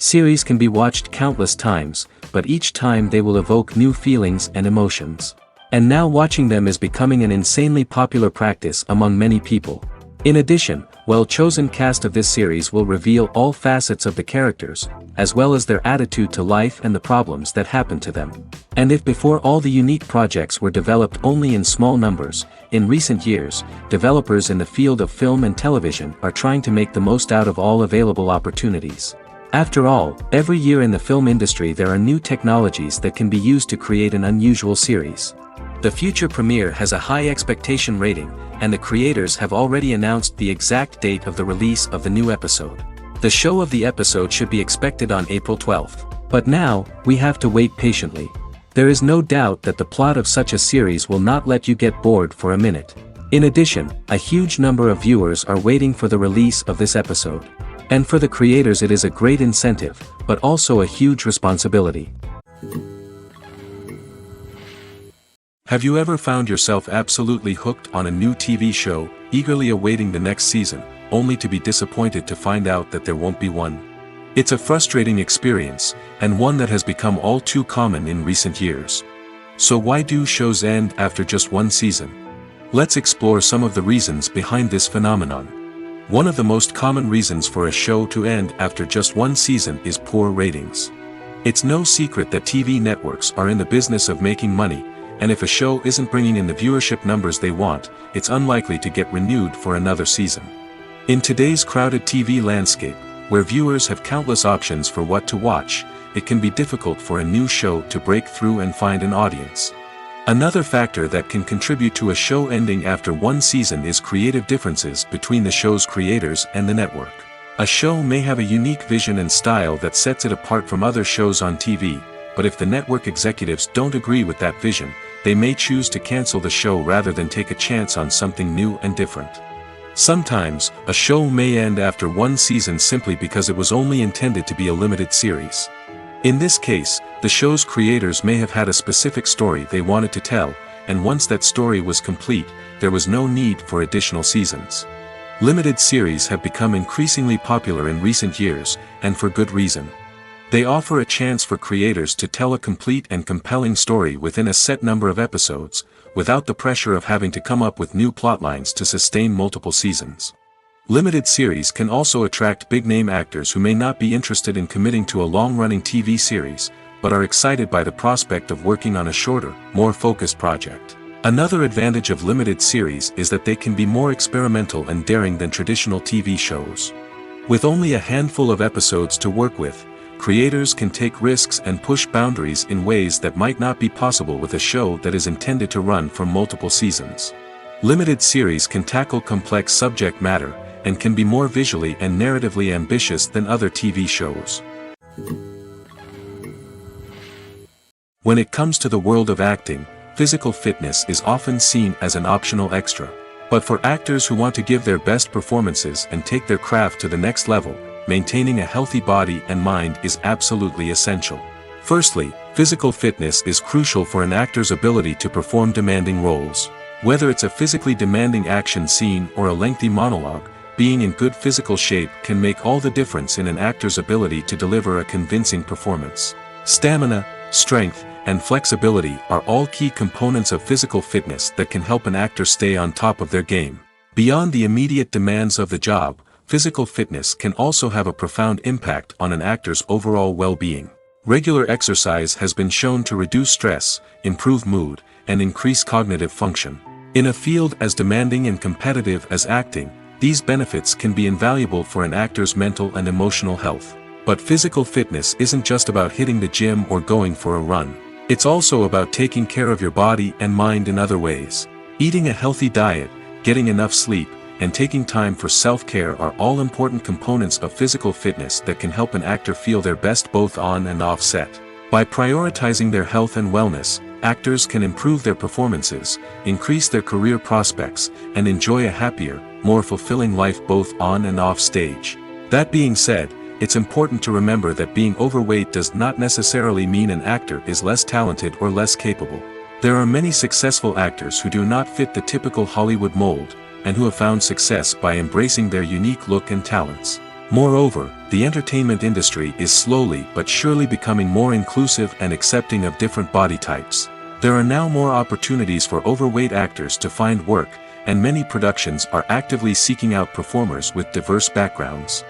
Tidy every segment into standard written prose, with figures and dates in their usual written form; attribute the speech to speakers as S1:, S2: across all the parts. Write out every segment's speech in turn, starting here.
S1: Series can be watched countless times, but each time they will evoke new feelings and emotions. And now watching them is becoming an insanely popular practice among many people. In addition, well-chosen cast of this series will reveal all facets of the characters, as well as their attitude to life and the problems that happen to them. And if before all the unique projects were developed only in small numbers, in recent years, developers in the field of film and television are trying to make the most out of all available opportunities. After all, every year in the film industry there are new technologies that can be used to create an unusual series. The future premiere has a high expectation rating, and the creators have already announced the exact date of the release of the new episode. The show of the episode should be expected on April 12th. But now, we have to wait patiently. There is no doubt that the plot of such a series will not let you get bored for a minute. In addition, a huge number of viewers are waiting for the release of this episode. And for the creators it is a great incentive, but also a huge responsibility.
S2: Have you ever found yourself absolutely hooked on a new TV show, eagerly awaiting the next season, only to be disappointed to find out that there won't be one? It's a frustrating experience, and one that has become all too common in recent years. So why do shows end after just one season? Let's explore some of the reasons behind this phenomenon. One of the most common reasons for a show to end after just one season is poor ratings. It's no secret that TV networks are in the business of making money, and if a show isn't bringing in the viewership numbers they want, it's unlikely to get renewed for another season. In today's crowded TV landscape, where viewers have countless options for what to watch, it can be difficult for a new show to break through and find an audience. Another factor that can contribute to a show ending after one season is creative differences between the show's creators and the network. A show may have a unique vision and style that sets it apart from other shows on TV, but if the network executives don't agree with that vision, they may choose to cancel the show rather than take a chance on something new and different. Sometimes, a show may end after one season simply because it was only intended to be a limited series. In this case, the show's creators may have had a specific story they wanted to tell, and once that story was complete, there was no need for additional seasons. Limited series have become increasingly popular in recent years, and for good reason. They offer a chance for creators to tell a complete and compelling story within a set number of episodes, without the pressure of having to come up with new plotlines to sustain multiple seasons. Limited series can also attract big-name actors who may not be interested in committing to a long-running TV series, but are excited by the prospect of working on a shorter, more focused project. Another advantage of limited series is that they can be more experimental and daring than traditional TV shows. With only a handful of episodes to work with, creators can take risks and push boundaries in ways that might not be possible with a show that is intended to run for multiple seasons. Limited series can tackle complex subject matter, and can be more visually and narratively ambitious than other TV shows. When it comes to the world of acting, physical fitness is often seen as an optional extra. But for actors who want to give their best performances and take their craft to the next level, maintaining a healthy body and mind is absolutely essential. Firstly, physical fitness is crucial for an actor's ability to perform demanding roles. Whether it's a physically demanding action scene or a lengthy monologue, being in good physical shape can make all the difference in an actor's ability to deliver a convincing performance. Stamina, strength, and flexibility are all key components of physical fitness that can help an actor stay on top of their game. Beyond the immediate demands of the job, physical fitness can also have a profound impact on an actor's overall well-being. Regular exercise has been shown to reduce stress, improve mood, and increase cognitive function. In a field as demanding and competitive as acting, these benefits can be invaluable for an actor's mental and emotional health. But physical fitness isn't just about hitting the gym or going for a run. It's also about taking care of your body and mind in other ways. Eating a healthy diet, getting enough sleep, and taking time for self-care are all important components of physical fitness that can help an actor feel their best both on and off set. By prioritizing their health and wellness, actors can improve their performances, increase their career prospects, and enjoy a happier, more fulfilling life both on and off stage. That being said, it's important to remember that being overweight does not necessarily mean an actor is less talented or less capable. There are many successful actors who do not fit the typical Hollywood mold, and who have found success by embracing their unique look and talents. Moreover, the entertainment industry is slowly but surely becoming more inclusive and accepting of different body types. There are now more opportunities for overweight actors to find work, and many productions are actively seeking out performers with diverse backgrounds.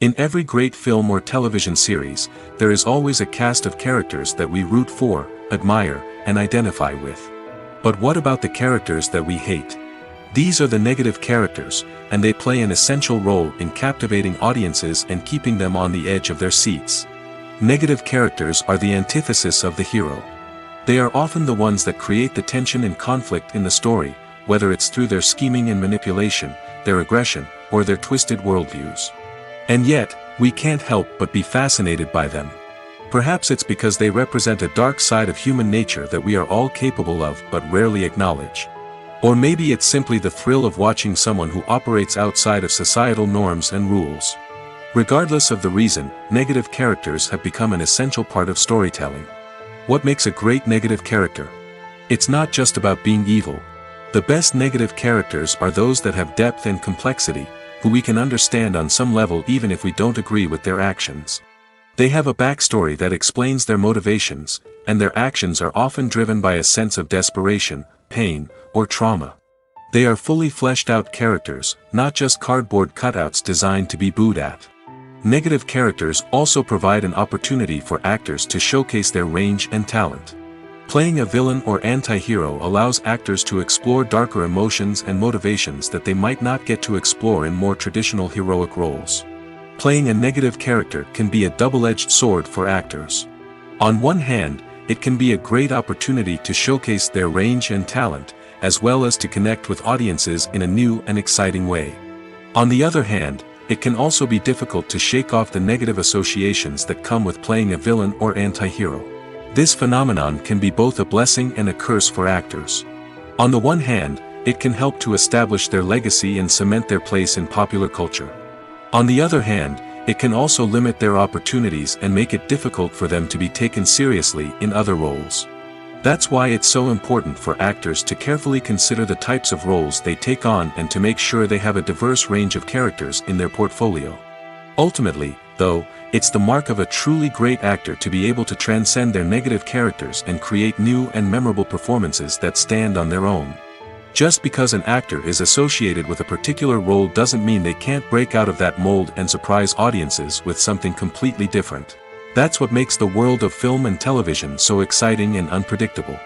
S2: In every great film or television series, there is always a cast of characters that we root for, admire, and identify with. But what about the characters that we hate? These are the negative characters, and they play an essential role in captivating audiences and keeping them on the edge of their seats. Negative characters are the antithesis of the hero. They are often the ones that create the tension and conflict in the story, whether it's through their scheming and manipulation, their aggression, or their twisted worldviews. And yet, we can't help but be fascinated by them. Perhaps it's because they represent a dark side of human nature that we are all capable of but rarely acknowledge. Or maybe it's simply the thrill of watching someone who operates outside of societal norms and rules. Regardless of the reason, negative characters have become an essential part of storytelling. What makes a great negative character? It's not just about being evil. The best negative characters are those that have depth and complexity, who we can understand on some level even if we don't agree with their actions. They have a backstory that explains their motivations, and their actions are often driven by a sense of desperation, pain, or trauma. They are fully fleshed out characters, not just cardboard cutouts designed to be booed at. Negative characters also provide an opportunity for actors to showcase their range and talent. Playing a villain or anti-hero allows actors to explore darker emotions and motivations that they might not get to explore in more traditional heroic roles. Playing a negative character can be a double-edged sword for actors. On one hand, it can be a great opportunity to showcase their range and talent, as well as to connect with audiences in a new and exciting way. On the other hand, it can also be difficult to shake off the negative associations that come with playing a villain or anti-hero. This phenomenon can be both a blessing and a curse for actors. On the one hand, it can help to establish their legacy and cement their place in popular culture. On the other hand, it can also limit their opportunities and make it difficult for them to be taken seriously in other roles. That's why it's so important for actors to carefully consider the types of roles they take on and to make sure they have a diverse range of characters in their portfolio. Ultimately, though, it's the mark of a truly great actor to be able to transcend their negative characters and create new and memorable performances that stand on their own. Just because an actor is associated with a particular role doesn't mean they can't break out of that mold and surprise audiences with something completely different. That's what makes the world of film and television so exciting and unpredictable.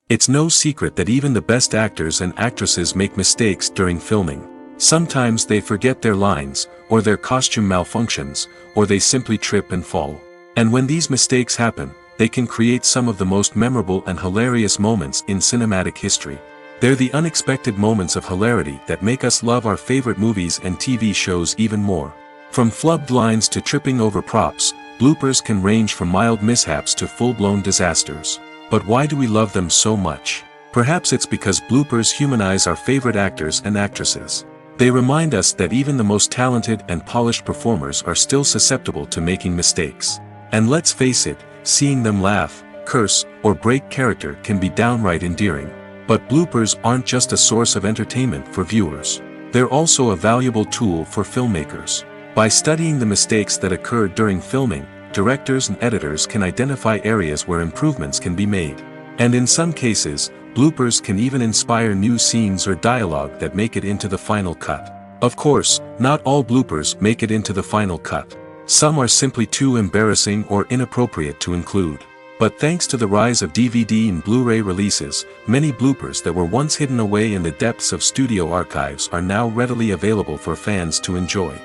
S2: It's no secret that even the best actors and actresses make mistakes during filming. Sometimes they forget their lines, or their costume malfunctions, or they simply trip and fall. And when these mistakes happen, they can create some of the most memorable and hilarious moments in cinematic history. They're the unexpected moments of hilarity that make us love our favorite movies and TV shows even more. From flubbed lines to tripping over props, bloopers can range from mild mishaps to full-blown disasters. But why do we love them so much? Perhaps it's because bloopers humanize our favorite actors and actresses. They remind us that even the most talented and polished performers are still susceptible to making mistakes. And let's face it, seeing them laugh, curse, or break character can be downright endearing. But bloopers aren't just a source of entertainment for viewers. They're also a valuable tool for filmmakers. By studying the mistakes that occurred during filming, directors and editors can identify areas where improvements can be made. And in some cases, bloopers can even inspire new scenes or dialogue that make it into the final cut. Of course, not all bloopers make it into the final cut. Some are simply too embarrassing or inappropriate to include. But thanks to the rise of DVD and Blu-ray releases, many bloopers that were once hidden away in the depths of studio archives are now readily available for fans to enjoy.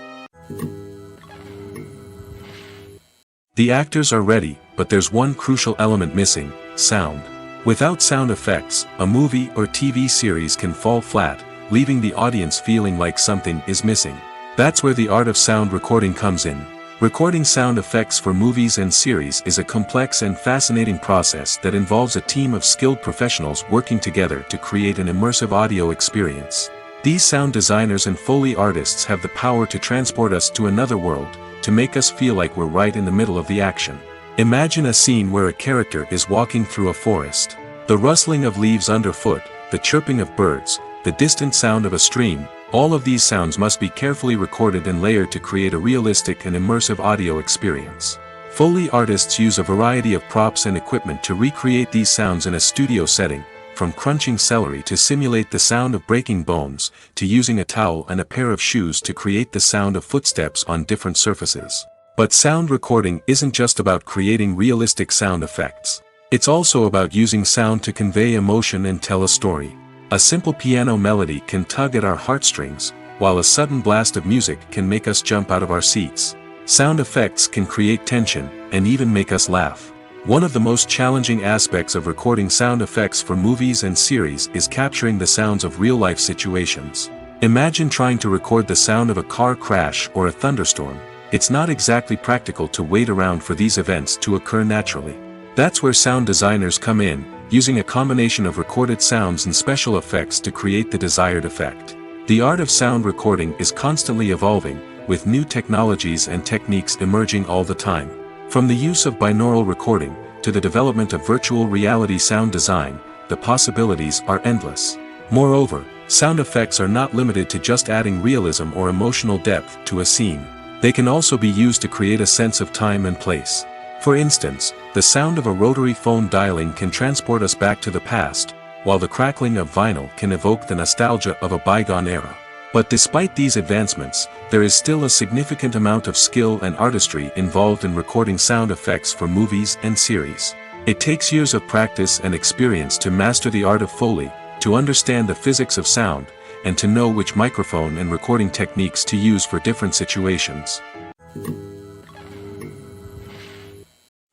S2: The actors are ready, but there's one crucial element missing: sound. Without sound effects, a movie or TV series can fall flat, leaving the audience feeling like something is missing. That's where the art of sound recording comes in. Recording sound effects for movies and series is a complex and fascinating process that involves a team of skilled professionals working together to create an immersive audio experience. These sound designers and Foley artists have the power to transport us to another world, to make us feel like we're right in the middle of the action. Imagine a scene where a character is walking through a forest. The rustling of leaves underfoot, the chirping of birds, the distant sound of a stream, all of these sounds must be carefully recorded and layered to create a realistic and immersive audio experience. Foley artists use a variety of props and equipment to recreate these sounds in a studio setting, from crunching celery to simulate the sound of breaking bones, to using a towel and a pair of shoes to create the sound of footsteps on different surfaces. But sound recording isn't just about creating realistic sound effects. It's also about using sound to convey emotion and tell a story. A simple piano melody can tug at our heartstrings, while a sudden blast of music can make us jump out of our seats. Sound effects can create tension, and even make us laugh. One of the most challenging aspects of recording sound effects for movies and series is capturing the sounds of real-life situations. Imagine trying to record the sound of a car crash or a thunderstorm. It's not exactly practical to wait around for these events to occur naturally. That's where sound designers come in, using a combination of recorded sounds and special effects to create the desired effect. The art of sound recording is constantly evolving, with new technologies and techniques emerging all the time. From the use of binaural recording, to the development of virtual reality sound design, the possibilities are endless. Moreover, sound effects are not limited to just adding realism or emotional depth to a scene. They can also be used to create a sense of time and place. For instance, the sound of a rotary phone dialing can transport us back to the past, while the crackling of vinyl can evoke the nostalgia of a bygone era. But despite these advancements, there is still a significant amount of skill and artistry involved in recording sound effects for movies and series. It takes years of practice and experience to master the art of Foley, to understand the physics of sound, and to know which microphone and recording techniques to use for different situations.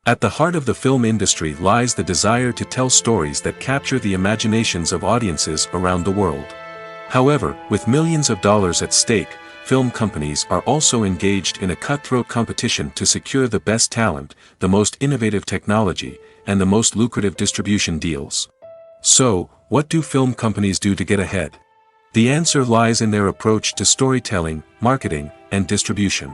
S2: At the heart of the film industry lies the desire to tell stories that capture the imaginations of audiences around the world. However, with millions of dollars at stake, film companies are also engaged in a cutthroat competition to secure the best talent, the most innovative technology, and the most lucrative distribution deals. So, what do film companies do to get ahead? The answer lies in their approach to storytelling, marketing, and distribution.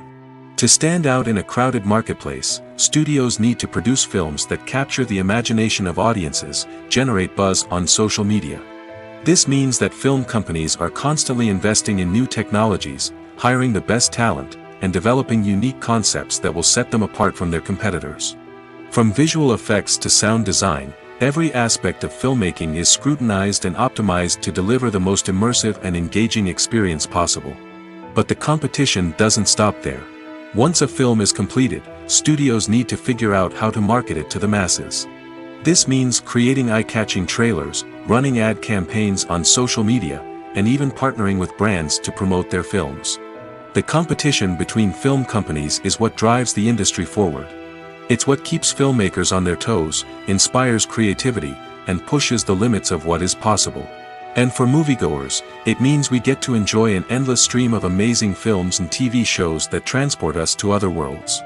S2: To stand out in a crowded marketplace, studios need to produce films that capture the imagination of audiences, generate buzz on social media. This means that film companies are constantly investing in new technologies, hiring the best talent, and developing unique concepts that will set them apart from their competitors. From visual effects to sound design, every aspect of filmmaking is scrutinized and optimized to deliver the most immersive and engaging experience possible. But the competition doesn't stop there. Once a film is completed, studios need to figure out how to market it to the masses. This means creating eye-catching trailers, running ad campaigns on social media, and even partnering with brands to promote their films. The competition between film companies is what drives the industry forward. It's what keeps filmmakers on their toes, inspires creativity, and pushes the limits of what is possible. And for moviegoers, it means we get to enjoy an endless stream of amazing films and TV shows that transport us to other worlds.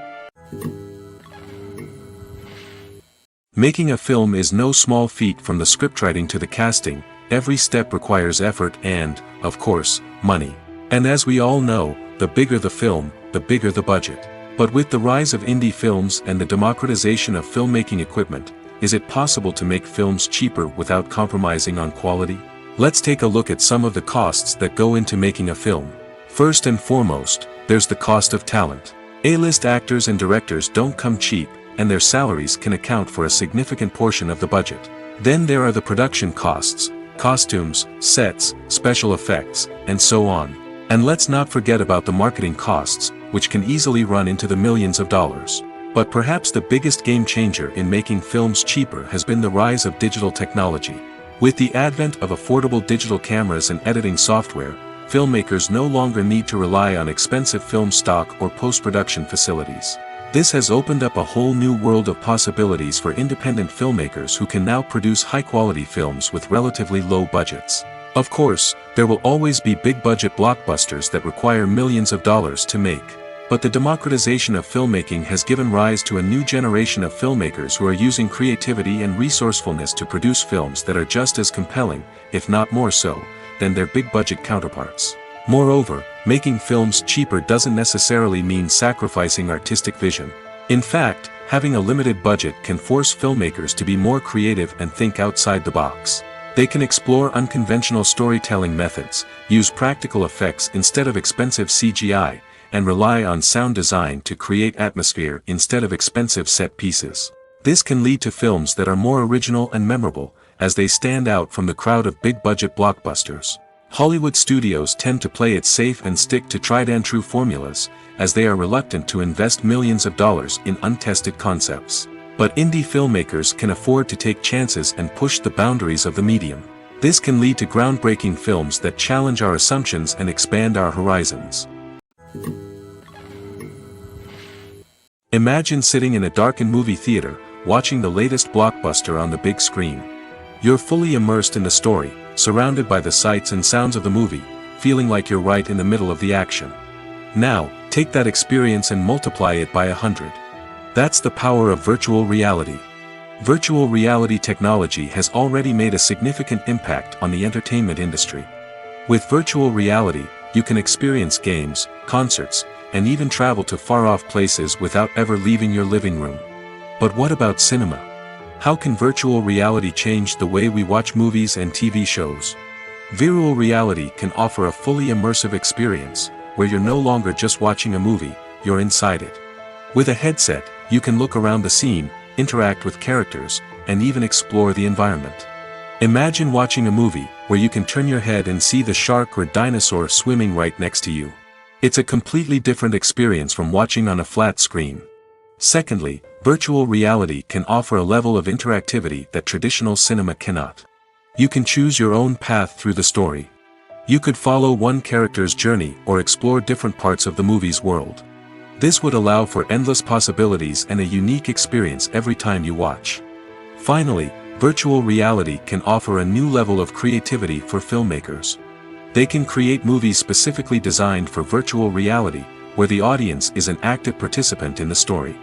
S2: Making a film is no small feat. From the scriptwriting to the casting, every step requires effort and, of course, money. And as we all know, the bigger the film, the bigger the budget. But with the rise of indie films and the democratization of filmmaking equipment, is it possible to make films cheaper without compromising on quality? Let's take a look at some of the costs that go into making a film. First and foremost, there's the cost of talent. A-list actors and directors don't come cheap, and their salaries can account for a significant portion of the budget. Then there are the production costs, costumes, sets, special effects, and so on. And let's not forget about the marketing costs, which can easily run into the millions of dollars. But perhaps the biggest game changer in making films cheaper has been the rise of digital technology. With the advent of affordable digital cameras and editing software, filmmakers no longer need to rely on expensive film stock or post-production facilities. This has opened up a whole new world of possibilities for independent filmmakers who can now produce high-quality films with relatively low budgets. Of course, there will always be big-budget blockbusters that require millions of dollars to make. But the democratization of filmmaking has given rise to a new generation of filmmakers who are using creativity and resourcefulness to produce films that are just as compelling, if not more so, than their big-budget counterparts. Moreover, making films cheaper doesn't necessarily mean sacrificing artistic vision. In fact, having a limited budget can force filmmakers to be more creative and think outside the box. They can explore unconventional storytelling methods, use practical effects instead of expensive CGI, and rely on sound design to create atmosphere instead of expensive set pieces. This can lead to films that are more original and memorable, as they stand out from the crowd of big-budget blockbusters. Hollywood studios tend to play it safe and stick to tried-and-true formulas, as they are reluctant to invest millions of dollars in untested concepts. But indie filmmakers can afford to take chances and push the boundaries of the medium. This can lead to groundbreaking films that challenge our assumptions and expand our horizons. Imagine sitting in a darkened movie theater, watching the latest blockbuster on the big screen. You're fully immersed in the story, surrounded by the sights and sounds of the movie, feeling like you're right in the middle of the action. Now, take that experience and multiply it by 100. That's the power of virtual reality. Virtual reality technology has already made a significant impact on the entertainment industry. With virtual reality, you can experience games, concerts, and even travel to far-off places without ever leaving your living room. But what about cinema? How can virtual reality change the way we watch movies and TV shows? Virtual reality can offer a fully immersive experience, where you're no longer just watching a movie, you're inside it. With a headset, you can look around the scene, interact with characters, and even explore the environment. Imagine watching a movie where you can turn your head and see the shark or dinosaur swimming right next to you. It's a completely different experience from watching on a flat screen. Secondly, virtual reality can offer a level of interactivity that traditional cinema cannot. You can choose your own path through the story. You could follow one character's journey or explore different parts of the movie's world. This would allow for endless possibilities and a unique experience every time you watch. Finally, virtual reality can offer a new level of creativity for filmmakers. They can create movies specifically designed for virtual reality, where the audience is an active participant in the story.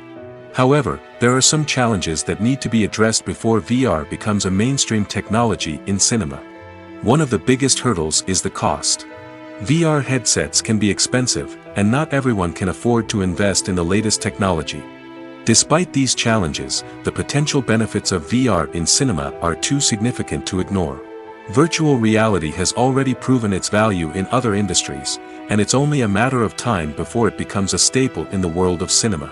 S2: However, there are some challenges that need to be addressed before VR becomes a mainstream technology in cinema. One of the biggest hurdles is the cost. VR headsets can be expensive, and not everyone can afford to invest in the latest technology. Despite these challenges, the potential benefits of VR in cinema are too significant to ignore. Virtual reality has already proven its value in other industries, and it's only a matter of time before it becomes a staple in the world of cinema.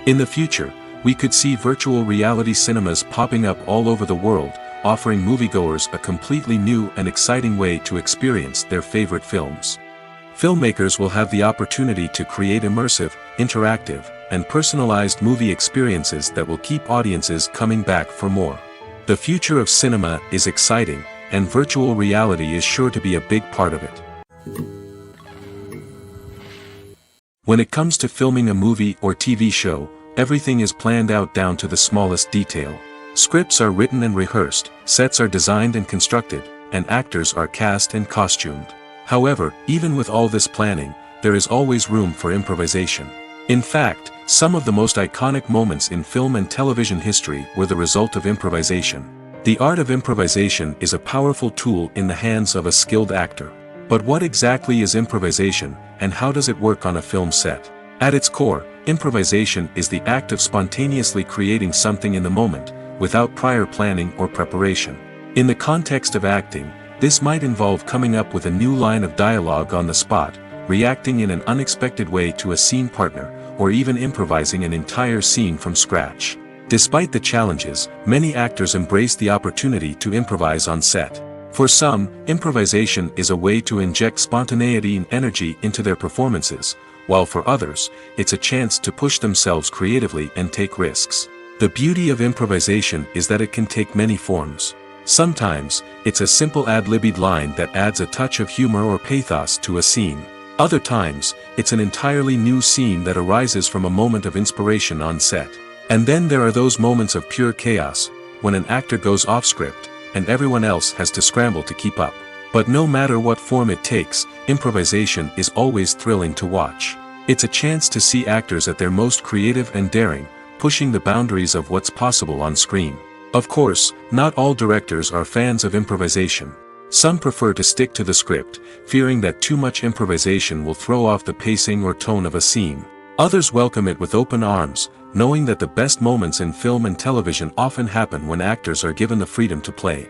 S2: In the future, we could see virtual reality cinemas popping up all over the world, offering moviegoers a completely new and exciting way to experience their favorite films. Filmmakers will have the opportunity to create immersive, interactive, and personalized movie experiences that will keep audiences coming back for more. The future of cinema is exciting, and virtual reality is sure to be a big part of it. When it comes to filming a movie or TV show, everything is planned out down to the smallest detail. Scripts are written and rehearsed, sets are designed and constructed, and actors are cast and costumed. However, even with all this planning, there is always room for improvisation. In fact, some of the most iconic moments in film and television history were the result of improvisation. The art of improvisation is a powerful tool in the hands of a skilled actor. But what exactly is improvisation, and how does it work on a film set? At its core, improvisation is the act of spontaneously creating something in the moment, without prior planning or preparation. In the context of acting, this might involve coming up with a new line of dialogue on the spot, reacting in an unexpected way to a scene partner, or even improvising an entire scene from scratch. Despite the challenges, many actors embrace the opportunity to improvise on set. For some, improvisation is a way to inject spontaneity and energy into their performances, while for others, it's a chance to push themselves creatively and take risks. The beauty of improvisation is that it can take many forms. Sometimes, it's a simple ad-libbed line that adds a touch of humor or pathos to a scene. Other times, it's an entirely new scene that arises from a moment of inspiration on set. And then there are those moments of pure chaos, when an actor goes off script, and everyone else has to scramble to keep up. But no matter what form it takes, improvisation is always thrilling to watch. It's a chance to see actors at their most creative and daring, pushing the boundaries of what's possible on screen. Of course, not all directors are fans of improvisation. Some prefer to stick to the script, fearing that too much improvisation will throw off the pacing or tone of a scene. Others welcome it with open arms, knowing that the best moments in film and television often happen when actors are given the freedom to play.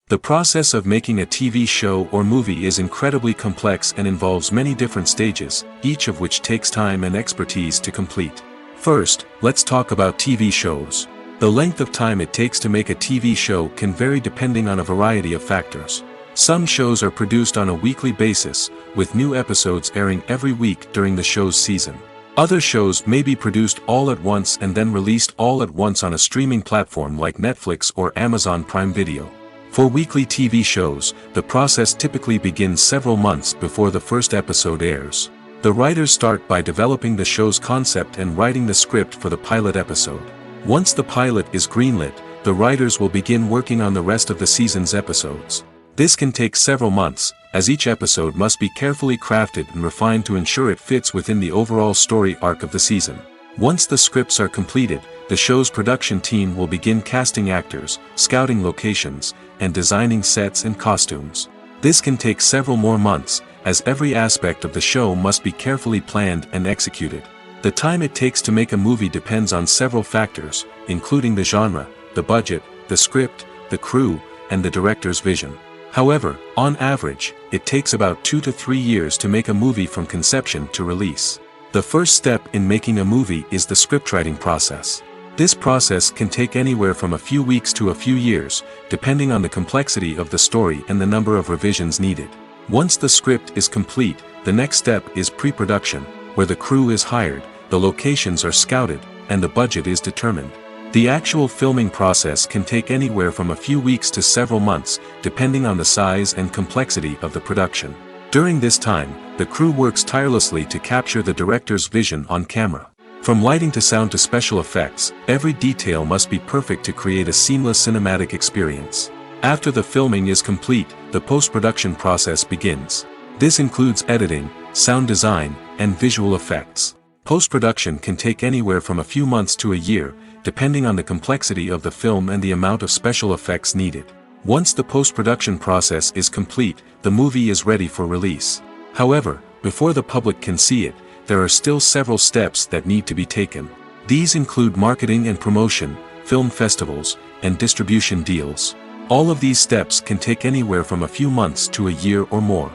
S2: The process of making a TV show or movie is incredibly complex and involves many different stages, each of which takes time and expertise to complete. First, let's talk about TV shows. The length of time it takes to make a TV show can vary depending on a variety of factors. Some shows are produced on a weekly basis, with new episodes airing every week during the show's season. Other shows may be produced all at once and then released all at once on a streaming platform like Netflix or Amazon Prime Video. For weekly TV shows, the process typically begins several months before the first episode airs. The writers start by developing the show's concept and writing the script for the pilot episode. Once the pilot is greenlit, the writers will begin working on the rest of the season's episodes. This can take several months, as each episode must be carefully crafted and refined to ensure it fits within the overall story arc of the season. Once the scripts are completed, the show's production team will begin casting actors, scouting locations, and designing sets and costumes. This can take several more months, as every aspect of the show must be carefully planned and executed. The time it takes to make a movie depends on several factors, including the genre, the budget, the script, the crew, and the director's vision. However, on average, it takes about 2 to 3 years to make a movie from conception to release. The first step in making a movie is the scriptwriting process. This process can take anywhere from a few weeks to a few years, depending on the complexity of the story and the number of revisions needed. Once the script is complete, the next step is pre-production, where the crew is hired, the locations are scouted, and the budget is determined. The actual filming process can take anywhere from a few weeks to several months, depending on the size and complexity of the production. During this time, the crew works tirelessly to capture the director's vision on camera. From lighting to sound to special effects, every detail must be perfect to create a seamless cinematic experience. After the filming is complete, the post-production process begins. This includes editing, sound design, and visual effects. Post-production can take anywhere from a few months to a year, depending on the complexity of the film and the amount of special effects needed. Once the post-production process is complete, the movie is ready for release. However, before the public can see it, there are still several steps that need to be taken. These include marketing and promotion, film festivals, and distribution deals. All of these steps can take anywhere from a few months to a year or more.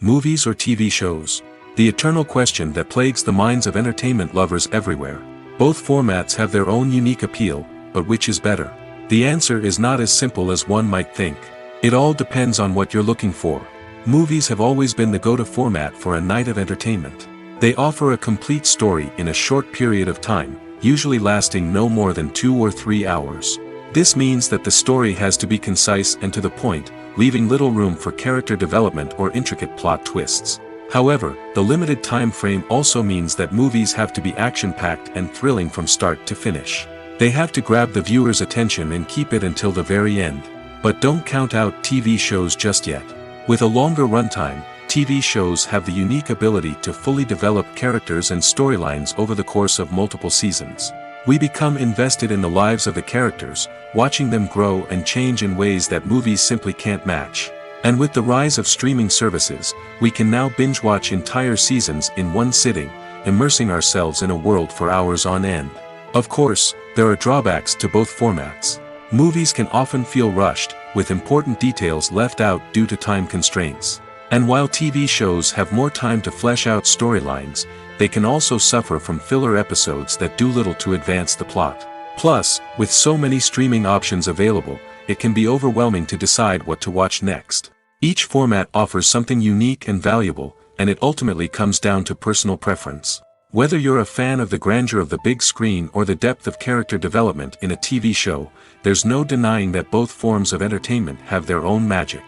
S2: Movies or TV shows? The eternal question that plagues the minds of entertainment lovers everywhere. Both formats have their own unique appeal, but which is better? The answer is not as simple as one might think. It all depends on what you're looking for. Movies have always been the go-to format for a night of entertainment. They offer a complete story in a short period of time, usually lasting no more than 2 or 3 hours. This means that the story has to be concise and to the point, leaving little room for character development or intricate plot twists. However, the limited time frame also means that movies have to be action-packed and thrilling from start to finish. They have to grab the viewer's attention and keep it until the very end. But don't count out TV shows just yet. With a longer runtime, TV shows have the unique ability to fully develop characters and storylines over the course of multiple seasons. We become invested in the lives of the characters, watching them grow and change in ways that movies simply can't match. And with the rise of streaming services, we can now binge-watch entire seasons in one sitting, immersing ourselves in a world for hours on end. Of course, there are drawbacks to both formats. Movies can often feel rushed, with important details left out due to time constraints. And while TV shows have more time to flesh out storylines, they can also suffer from filler episodes that do little to advance the plot. Plus, with so many streaming options available, it can be overwhelming to decide what to watch next. Each format offers something unique and valuable, and it ultimately comes down to personal preference. Whether you're a fan of the grandeur of the big screen or the depth of character development in a TV show, there's no denying that both forms of entertainment have their own magic.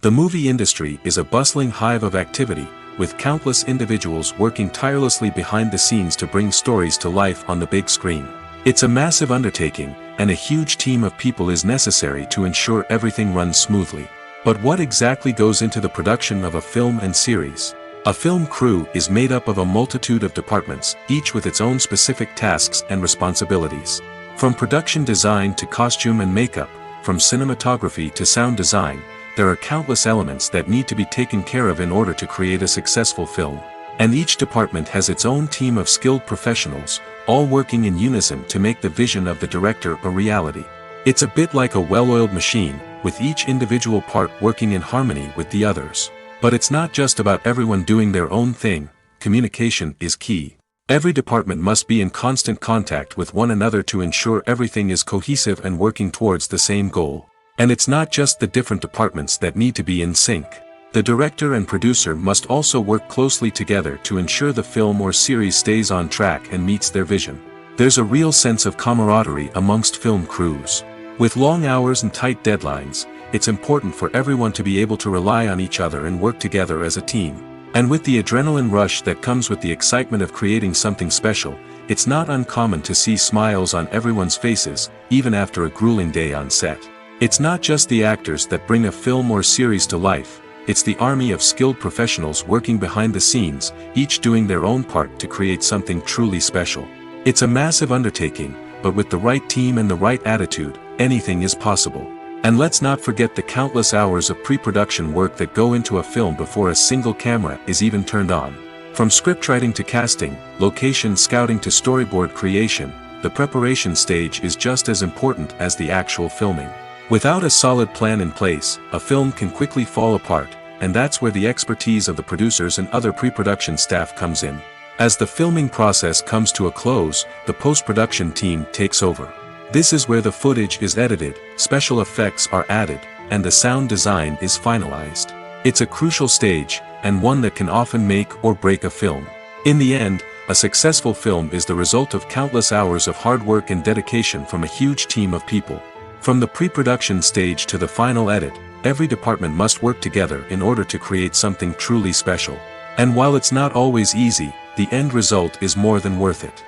S2: The movie industry is a bustling hive of activity, with countless individuals working tirelessly behind the scenes to bring stories to life on the big screen. It's a massive undertaking, and a huge team of people is necessary to ensure everything runs smoothly. But what exactly goes into the production of a film and series? A film crew is made up of a multitude of departments, each with its own specific tasks and responsibilities. From production design to costume and makeup, from cinematography to sound design, there are countless elements that need to be taken care of in order to create a successful film. And each department has its own team of skilled professionals, all working in unison to make the vision of the director a reality. It's a bit like a well-oiled machine, with each individual part working in harmony with the others. But it's not just about everyone doing their own thing. Communication is key. Every department must be in constant contact with one another to ensure everything is cohesive and working towards the same goal. And it's not just the different departments that need to be in sync. The director and producer must also work closely together to ensure the film or series stays on track and meets their vision. There's a real sense of camaraderie amongst film crews. With long hours and tight deadlines, it's important for everyone to be able to rely on each other and work together as a team. And with the adrenaline rush that comes with the excitement of creating something special, it's not uncommon to see smiles on everyone's faces, even after a grueling day on set. It's not just the actors that bring a film or series to life, it's the army of skilled professionals working behind the scenes, each doing their own part to create something truly special. It's a massive undertaking, but with the right team and the right attitude, anything is possible. And let's not forget the countless hours of pre-production work that go into a film before a single camera is even turned on. From scriptwriting to casting, location scouting to storyboard creation, the preparation stage is just as important as the actual filming. Without a solid plan in place, a film can quickly fall apart, and that's where the expertise of the producers and other pre-production staff comes in. As the filming process comes to a close, the post-production team takes over. This is where the footage is edited, special effects are added, and the sound design is finalized. It's a crucial stage, and one that can often make or break a film. In the end, a successful film is the result of countless hours of hard work and dedication from a huge team of people. From the pre-production stage to the final edit, every department must work together in order to create something truly special. And while it's not always easy, the end result is more than worth it.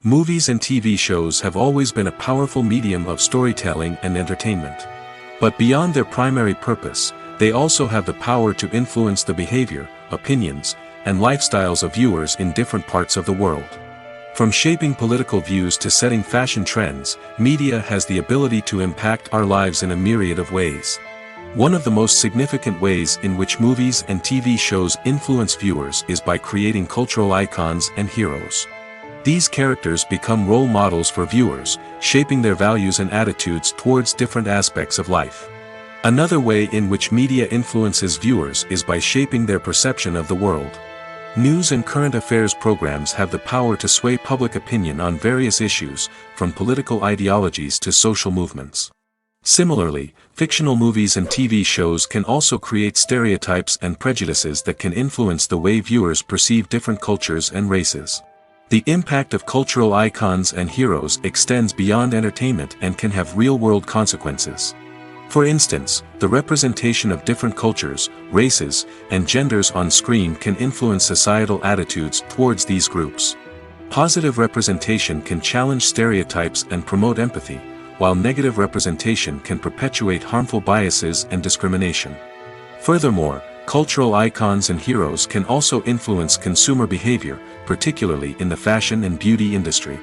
S2: Movies and TV shows have always been a powerful medium of storytelling and entertainment. But beyond their primary purpose, they also have the power to influence the behavior, opinions, and lifestyles of viewers in different parts of the world. From shaping political views to setting fashion trends, media has the ability to impact our lives in a myriad of ways. One of the most significant ways in which movies and TV shows influence viewers is by creating cultural icons and heroes. These characters become role models for viewers, shaping their values and attitudes towards different aspects of life. Another way in which media influences viewers is by shaping their perception of the world. News and current affairs programs have the power to sway public opinion on various issues, from political ideologies to social movements. Similarly, fictional movies and TV shows can also create stereotypes and prejudices that can influence the way viewers perceive different cultures and races. The impact of cultural icons and heroes extends beyond entertainment and can have real-world consequences. For instance, the representation of different cultures, races, and genders on screen can influence societal attitudes towards these groups. Positive representation can challenge stereotypes and promote empathy, while negative representation can perpetuate harmful biases and discrimination. Furthermore, cultural icons and heroes can also influence consumer behavior, particularly in the fashion and beauty industry.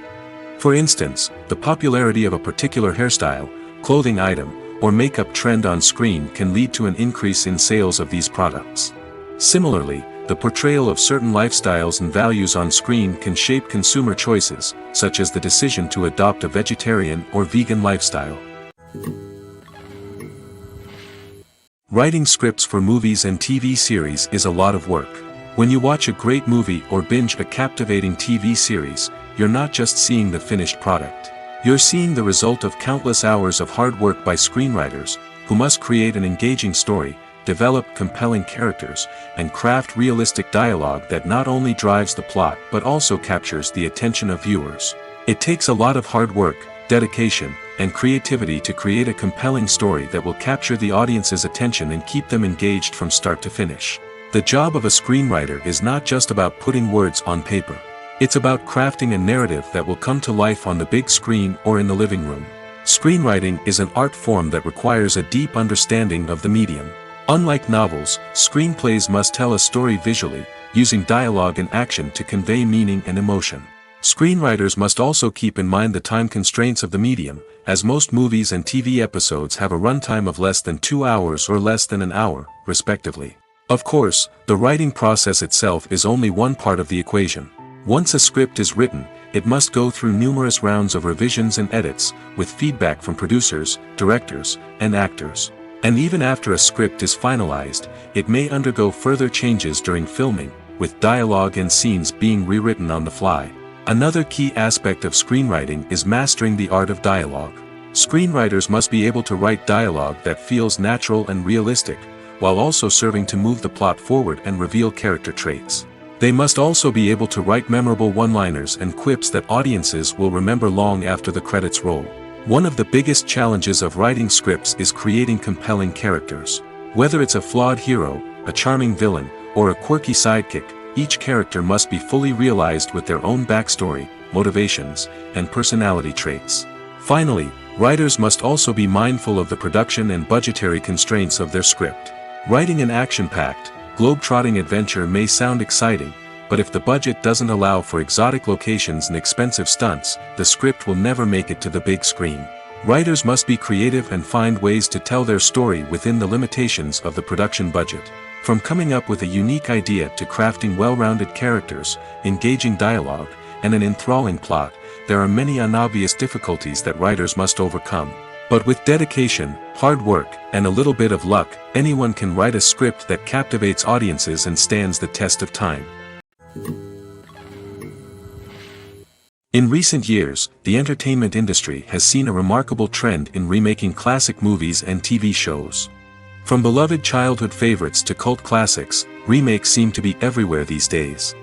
S2: For instance, the popularity of a particular hairstyle, clothing item, or makeup trend on screen can lead to an increase in sales of these products. Similarly, the portrayal of certain lifestyles and values on screen can shape consumer choices, such as the decision to adopt a vegetarian or vegan lifestyle. Writing scripts for movies and TV series is a lot of work. When you watch a great movie or binge a captivating TV series, you're not just seeing the finished product. You're seeing the result of countless hours of hard work by screenwriters, who must create an engaging story, develop compelling characters, and craft realistic dialogue that not only drives the plot but also captures the attention of viewers. It takes a lot of hard work, dedication, and creativity to create a compelling story that will capture the audience's attention and keep them engaged from start to finish. The job of a screenwriter is not just about putting words on paper. It's about crafting a narrative that will come to life on the big screen or in the living room. Screenwriting is an art form that requires a deep understanding of the medium. Unlike novels, screenplays must tell a story visually, using dialogue and action to convey meaning and emotion. Screenwriters must also keep in mind the time constraints of the medium, as most movies and TV episodes have a runtime of less than 2 hours or less than an hour, respectively. Of course, the writing process itself is only one part of the equation. Once a script is written, it must go through numerous rounds of revisions and edits, with feedback from producers, directors, and actors. And even after a script is finalized, it may undergo further changes during filming, with dialogue and scenes being rewritten on the fly. Another key aspect of screenwriting is mastering the art of dialogue. Screenwriters must be able to write dialogue that feels natural and realistic, while also serving to move the plot forward and reveal character traits. They must also be able to write memorable one-liners and quips that audiences will remember long after the credits roll. One of the biggest challenges of writing scripts is creating compelling characters. Whether it's a flawed hero, a charming villain, or a quirky sidekick, each character must be fully realized with their own backstory, motivations, and personality traits. Finally, writers must also be mindful of the production and budgetary constraints of their script. Writing an action-packed, globe-trotting adventure may sound exciting, but if the budget doesn't allow for exotic locations and expensive stunts, the script will never make it to the big screen. Writers must be creative and find ways to tell their story within the limitations of the production budget. From coming up with a unique idea to crafting well-rounded characters, engaging dialogue, and an enthralling plot, there are many unobvious difficulties that writers must overcome. But with dedication, hard work, and a little bit of luck, anyone can write a script that captivates audiences and stands the test of time. In recent years, the entertainment industry has seen a remarkable trend in remaking classic movies and TV shows. From beloved childhood favorites to cult classics, remakes seem to be everywhere these days.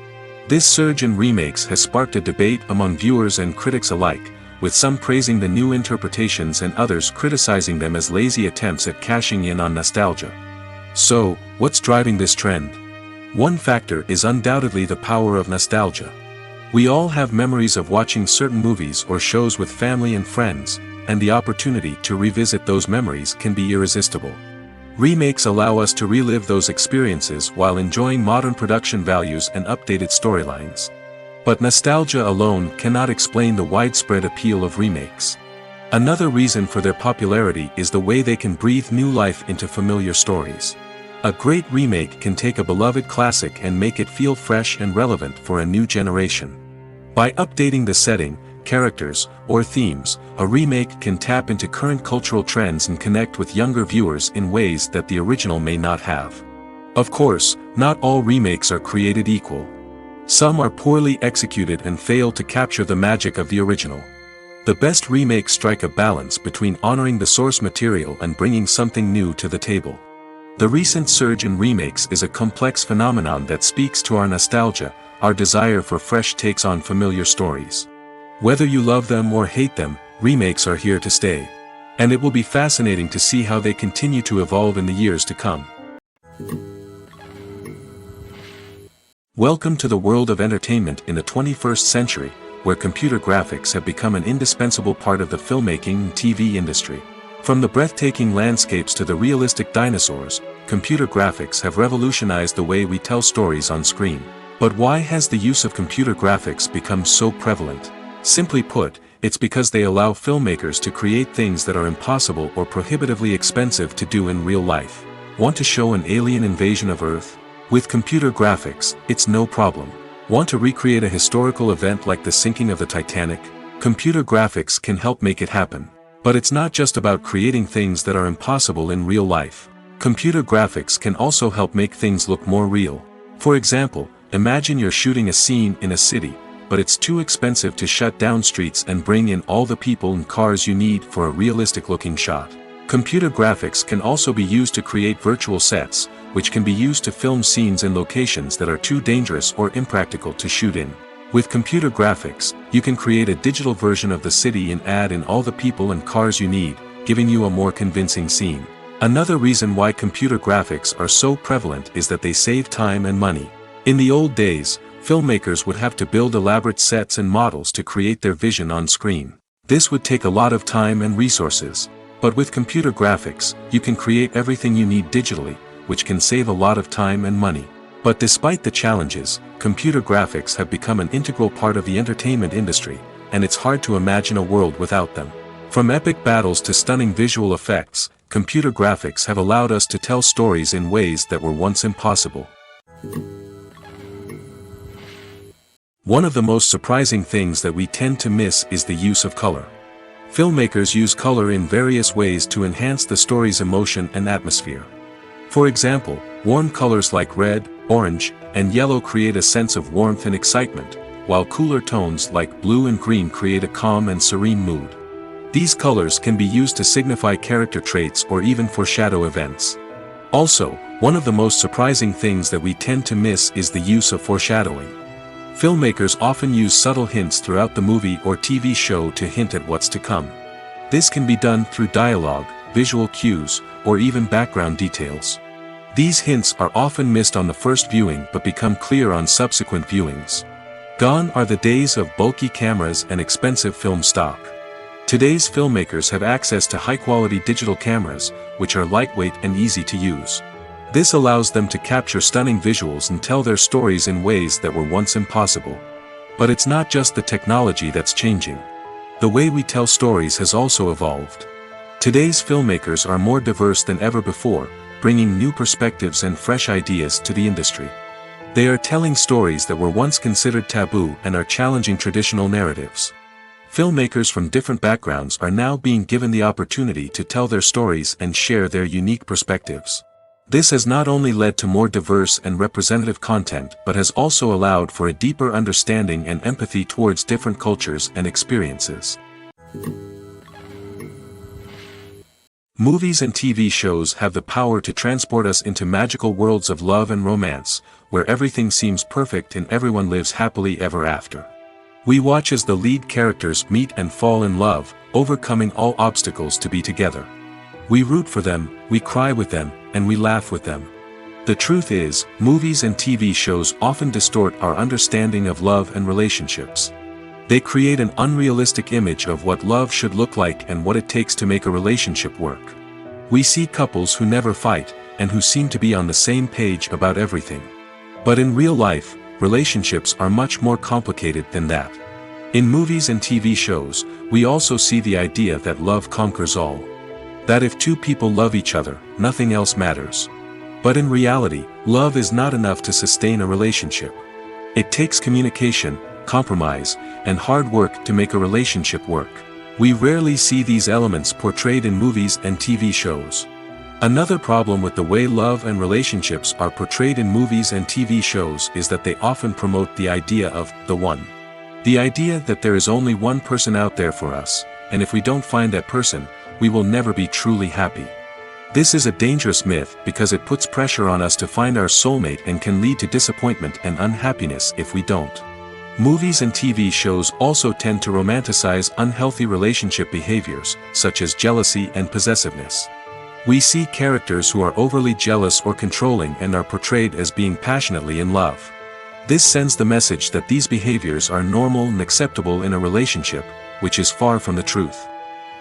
S2: This surge in remakes has sparked a debate among viewers and critics alike, with some praising the new interpretations and others criticizing them as lazy attempts at cashing in on nostalgia. So, what's driving this trend? One factor is undoubtedly the power of nostalgia. We all have memories of watching certain movies or shows with family and friends, and the opportunity to revisit those memories can be irresistible. Remakes allow us to relive those experiences while enjoying modern production values and updated storylines. But nostalgia alone cannot explain the widespread appeal of remakes. Another reason for their popularity is the way they can breathe new life into familiar stories. A great remake can take a beloved classic and make it feel fresh and relevant for a new generation. By updating the setting, characters, or themes, a remake can tap into current cultural trends and connect with younger viewers in ways that the original may not have. Of course, not all remakes are created equal. Some are poorly executed and fail to capture the magic of the original. The best remakes strike a balance between honoring the source material and bringing something new to the table. The recent surge in remakes is a complex phenomenon that speaks to our nostalgia, our desire for fresh takes on familiar stories. Whether you love them or hate them, remakes are here to stay. And it will be fascinating to see how they continue to evolve in the years to come. Welcome to the world of entertainment in the 21st century, where computer graphics have become an indispensable part of the filmmaking and TV industry. From the breathtaking landscapes to the realistic dinosaurs, computer graphics have revolutionized the way we tell stories on screen. But why has the use of computer graphics become so prevalent? Simply put, it's because they allow filmmakers to create things that are impossible or prohibitively expensive to do in real life. Want to show an alien invasion of Earth? With computer graphics, it's no problem. Want to recreate a historical event like the sinking of the Titanic? Computer graphics can help make it happen. But it's not just about creating things that are impossible in real life. Computer graphics can also help make things look more real. For example, imagine you're shooting a scene in a city, but it's too expensive to shut down streets and bring in all the people and cars you need for a realistic-looking shot. Computer graphics can also be used to create virtual sets, which can be used to film scenes in locations that are too dangerous or impractical to shoot in. With computer graphics, you can create a digital version of the city and add in all the people and cars you need, giving you a more convincing scene. Another reason why computer graphics are so prevalent is that they save time and money. In the old days, filmmakers would have to build elaborate sets and models to create their vision on screen. This would take a lot of time and resources. But with computer graphics, you can create everything you need digitally, which can save a lot of time and money. But despite the challenges, computer graphics have become an integral part of the entertainment industry, and it's hard to imagine a world without them. From epic battles to stunning visual effects, computer graphics have allowed us to tell stories in ways that were once impossible. One of the most surprising things that we tend to miss is the use of color. Filmmakers use color in various ways to enhance the story's emotion and atmosphere. For example, warm colors like red, orange, and yellow create a sense of warmth and excitement, while cooler tones like blue and green create a calm and serene mood. These colors can be used to signify character traits or even foreshadow events. Also, one of the most surprising things that we tend to miss is the use of foreshadowing. Filmmakers often use subtle hints throughout the movie or TV show to hint at what's to come. This can be done through dialogue, visual cues, or even background details. These hints are often missed on the first viewing but become clear on subsequent viewings. Gone are the days of bulky cameras and expensive film stock. Today's filmmakers have access to high-quality digital cameras, which are lightweight and easy to use. This allows them to capture stunning visuals and tell their stories in ways that were once impossible. But it's not just the technology that's changing. The way we tell stories has also evolved. Today's filmmakers are more diverse than ever before, bringing new perspectives and fresh ideas to the industry. They are telling stories that were once considered taboo and are challenging traditional narratives. Filmmakers from different backgrounds are now being given the opportunity to tell their stories and share their unique perspectives. This has not only led to more diverse and representative content but has also allowed for a deeper understanding and empathy towards different cultures and experiences. Movies and TV shows have the power to transport us into magical worlds of love and romance, where everything seems perfect and everyone lives happily ever after. We watch as the lead characters meet and fall in love, overcoming all obstacles to be together. We root for them, we cry with them, and we laugh with them. The truth is, movies and TV shows often distort our understanding of love and relationships. They create an unrealistic image of what love should look like and what it takes to make a relationship work. We see couples who never fight, and who seem to be on the same page about everything. But in real life, relationships are much more complicated than that. In movies and TV shows, we also see the idea that love conquers all. That if two people love each other, nothing else matters. But in reality, love is not enough to sustain a relationship. It takes communication, compromise, and hard work to make a relationship work. We rarely see these elements portrayed in movies and TV shows. Another problem with the way love and relationships are portrayed in movies and TV shows is that they often promote the idea of the one. The idea that there is only one person out there for us, and if we don't find that person, we will never be truly happy. This is a dangerous myth because it puts pressure on us to find our soulmate and can lead to disappointment and unhappiness if we don't. Movies and TV shows also tend to romanticize unhealthy relationship behaviors, such as jealousy and possessiveness. We see characters who are overly jealous or controlling and are portrayed as being passionately in love. This sends the message that these behaviors are normal and acceptable in a relationship, which is far from the truth.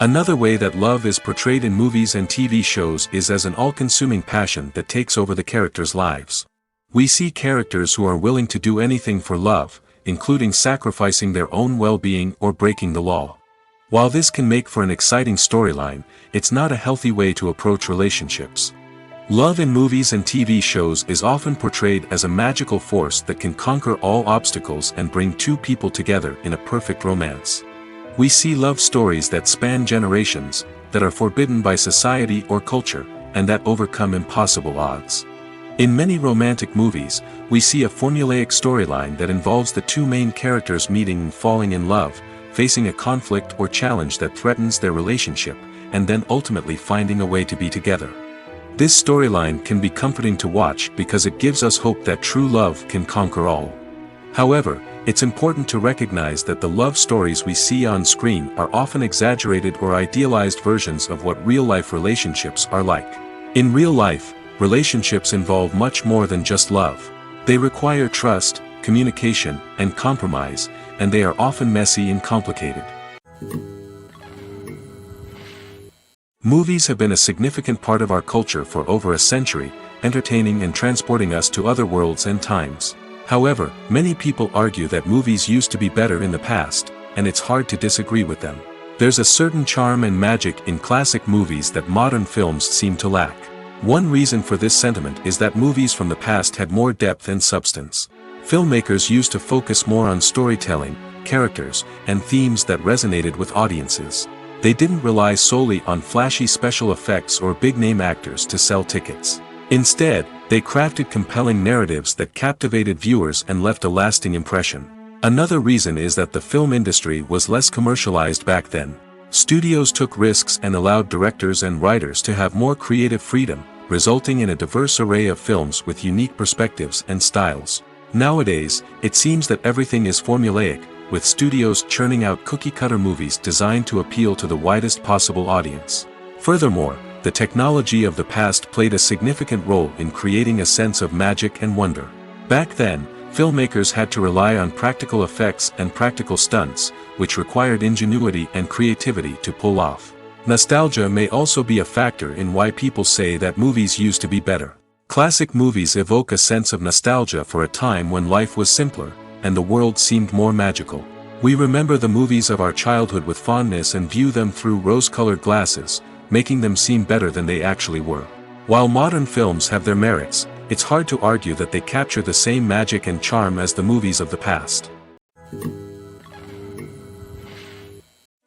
S2: Another way that love is portrayed in movies and TV shows is as an all-consuming passion that takes over the characters' lives. We see characters who are willing to do anything for love, including sacrificing their own well-being or breaking the law. While this can make for an exciting storyline, it's not a healthy way to approach relationships. Love in movies and TV shows is often portrayed as a magical force that can conquer all obstacles and bring two people together in a perfect romance. We see love stories that span generations, that are forbidden by society or culture, and that overcome impossible odds. In many romantic movies, we see a formulaic storyline that involves the two main characters meeting and falling in love, facing a conflict or challenge that threatens their relationship, and then ultimately finding a way to be together. This storyline can be comforting to watch because it gives us hope that true love can conquer all. However, it's important to recognize that the love stories we see on screen are often exaggerated or idealized versions of what real-life relationships are like. In real life, relationships involve much more than just love. They require trust, communication, and compromise, and they are often messy and complicated. Movies have been a significant part of our culture for over a century, entertaining and transporting us to other worlds and times. However, many people argue that movies used to be better in the past, and it's hard to disagree with them. There's a certain charm and magic in classic movies that modern films seem to lack. One reason for this sentiment is that movies from the past had more depth and substance. Filmmakers used to focus more on storytelling, characters, and themes that resonated with audiences. They didn't rely solely on flashy special effects or big-name actors to sell tickets. Instead, they crafted compelling narratives that captivated viewers and left a lasting impression. Another reason is that the film industry was less commercialized back then. Studios took risks and allowed directors and writers to have more creative freedom, resulting in a diverse array of films with unique perspectives and styles. Nowadays, it seems that everything is formulaic, with studios churning out cookie-cutter movies designed to appeal to the widest possible audience. Furthermore, the technology of the past played a significant role in creating a sense of magic and wonder. Back then, filmmakers had to rely on practical effects and practical stunts, which required ingenuity and creativity to pull off. Nostalgia may also be a factor in why people say that movies used to be better. Classic movies evoke a sense of nostalgia for a time when life was simpler, and the world seemed more magical. We remember the movies of our childhood with fondness and view them through rose-colored glasses, making them seem better than they actually were. While modern films have their merits, it's hard to argue that they capture the same magic and charm as the movies of the past.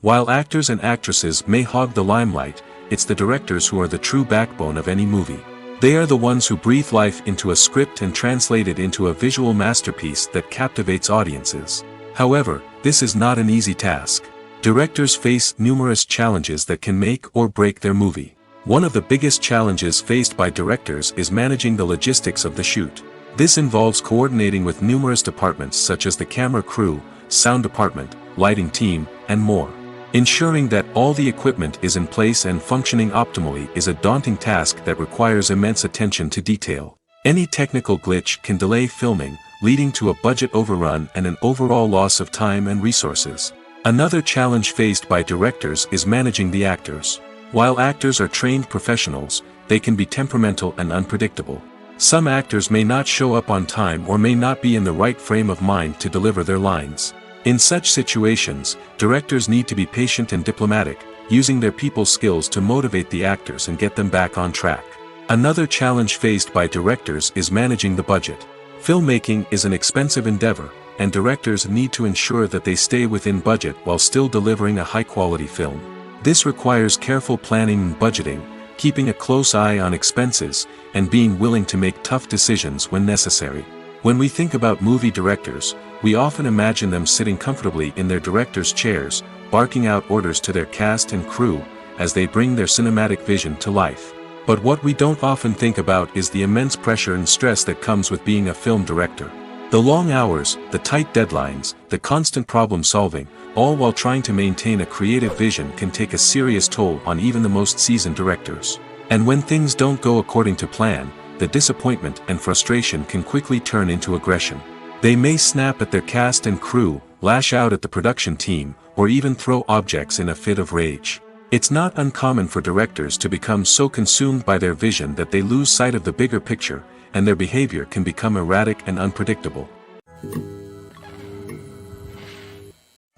S2: While actors and actresses may hog the limelight, it's the directors who are the true backbone of any movie. They are the ones who breathe life into a script and translate it into a visual masterpiece that captivates audiences. However, this is not an easy task. Directors face numerous challenges that can make or break their movie. One of the biggest challenges faced by directors is managing the logistics of the shoot. This involves coordinating with numerous departments such as the camera crew, sound department, lighting team, and more. Ensuring that all the equipment is in place and functioning optimally is a daunting task that requires immense attention to detail. Any technical glitch can delay filming, leading to a budget overrun and an overall loss of time and resources. Another challenge faced by directors is managing the actors. While actors are trained professionals, they can be temperamental and unpredictable. Some actors may not show up on time or may not be in the right frame of mind to deliver their lines. In such situations, directors need to be patient and diplomatic, using their people skills to motivate the actors and get them back on track. Another challenge faced by directors is managing the budget. Filmmaking is an expensive endeavor, and directors need to ensure that they stay within budget while still delivering a high-quality film. This requires careful planning and budgeting, keeping a close eye on expenses, and being willing to make tough decisions when necessary. When we think about movie directors, we often imagine them sitting comfortably in their director's chairs, barking out orders to their cast and crew, as they bring their cinematic vision to life. But what we don't often think about is the immense pressure and stress that comes with being a film director. The long hours, the tight deadlines, the constant problem-solving, all while trying to maintain a creative vision can take a serious toll on even the most seasoned directors. And when things don't go according to plan, the disappointment and frustration can quickly turn into aggression. They may snap at their cast and crew, lash out at the production team, or even throw objects in a fit of rage. It's not uncommon for directors to become so consumed by their vision that they lose sight of the bigger picture, and their behavior can become erratic and unpredictable.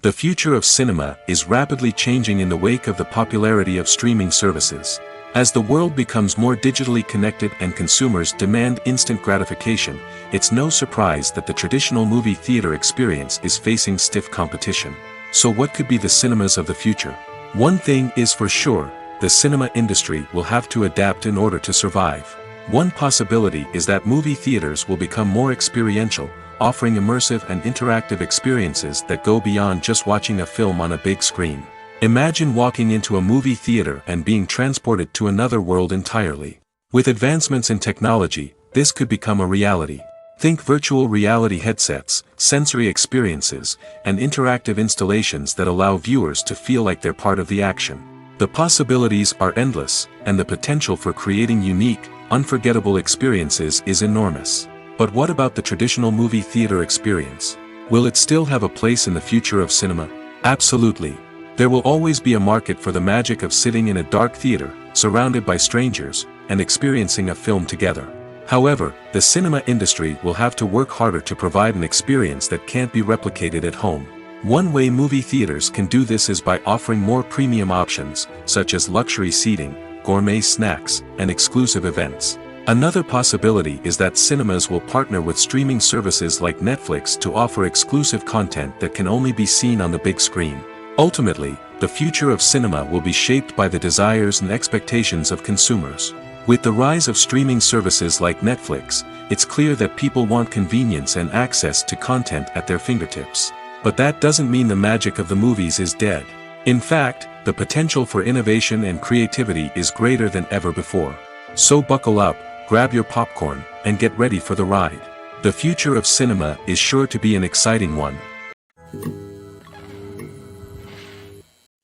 S2: The future of cinema is rapidly changing in the wake of the popularity of streaming services. As the world becomes more digitally connected and consumers demand instant gratification, it's no surprise that the traditional movie theater experience is facing stiff competition. So what could be the cinemas of the future? One thing is for sure, the cinema industry will have to adapt in order to survive. One possibility is that movie theaters will become more experiential, offering immersive and interactive experiences that go beyond just watching a film on a big screen. Imagine walking into a movie theater and being transported to another world entirely. With advancements in technology, this could become a reality. Think virtual reality headsets, sensory experiences, and interactive installations that allow viewers to feel like they're part of the action. The possibilities are endless, and the potential for creating unique, unforgettable experiences is enormous. But what about the traditional movie theater experience? Will it still have a place in the future of cinema? Absolutely. There will always be a market for the magic of sitting in a dark theater, surrounded by strangers, and experiencing a film together. However, the cinema industry will have to work harder to provide an experience that can't be replicated at home. One way movie theaters can do this is by offering more premium options, such as luxury seating, gourmet snacks, and exclusive events. Another possibility is that cinemas will partner with streaming services like Netflix to offer exclusive content that can only be seen on the big screen. Ultimately, the future of cinema will be shaped by the desires and expectations of consumers. With the rise of streaming services like Netflix, it's clear that people want convenience and access to content at their fingertips. But that doesn't mean the magic of the movies is dead. In fact, the potential for innovation and creativity is greater than ever before. So buckle up, grab your popcorn, and get ready for the ride. The future of cinema is sure to be an exciting one.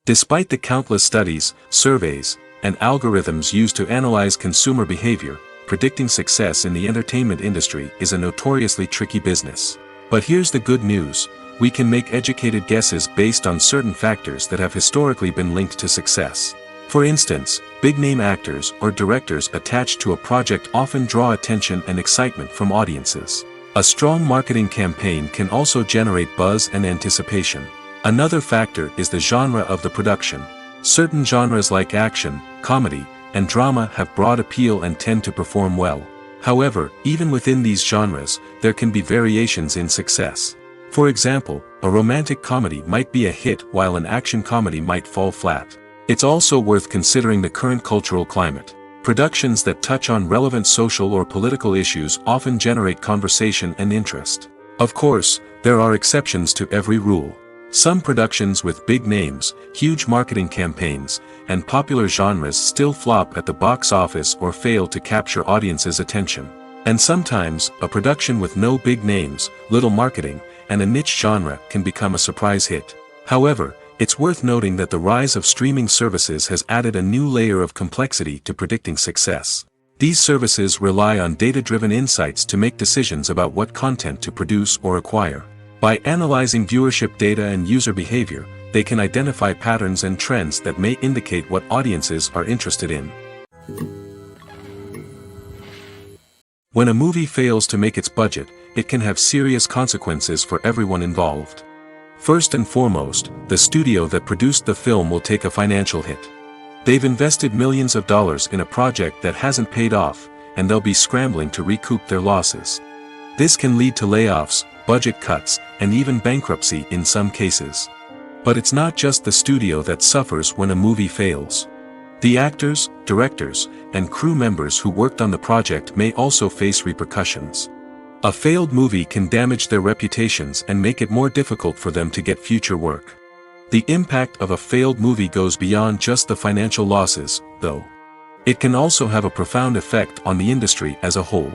S2: Despite the countless studies, surveys, and algorithms used to analyze consumer behavior, predicting success in the entertainment industry is a notoriously tricky business. But here's the good news: we can make educated guesses based on certain factors that have historically been linked to success. For instance, big-name actors or directors attached to a project often draw attention and excitement from audiences. A strong marketing campaign can also generate buzz and anticipation. Another factor is the genre of the production. Certain genres like action, comedy, and drama have broad appeal and tend to perform well. However, even within these genres, there can be variations in success. For example, a romantic comedy might be a hit while an action comedy might fall flat. It's also worth considering the current cultural climate. Productions that touch on relevant social or political issues often generate conversation and interest. Of course, there are exceptions to every rule. Some productions with big names, huge marketing campaigns, and popular genres still flop at the box office or fail to capture audiences' attention. And sometimes, a production with no big names, little marketing, and a niche genre can become a surprise hit. However, it's worth noting that the rise of streaming services has added a new layer of complexity to predicting success. These services rely on data-driven insights to make decisions about what content to produce or acquire. By analyzing viewership data and user behavior, they can identify patterns and trends that may indicate what audiences are interested in. When a movie fails to make its budget, it can have serious consequences for everyone involved. First and foremost, the studio that produced the film will take a financial hit. They've invested millions of dollars in a project that hasn't paid off, and they'll be scrambling to recoup their losses. This can lead to layoffs, budget cuts, and even bankruptcy in some cases. But it's not just the studio that suffers when a movie fails. The actors, directors, and crew members who worked on the project may also face repercussions. A failed movie can damage their reputations and make it more difficult for them to get future work. The impact of a failed movie goes beyond just the financial losses, though. It can also have a profound effect on the industry as a whole.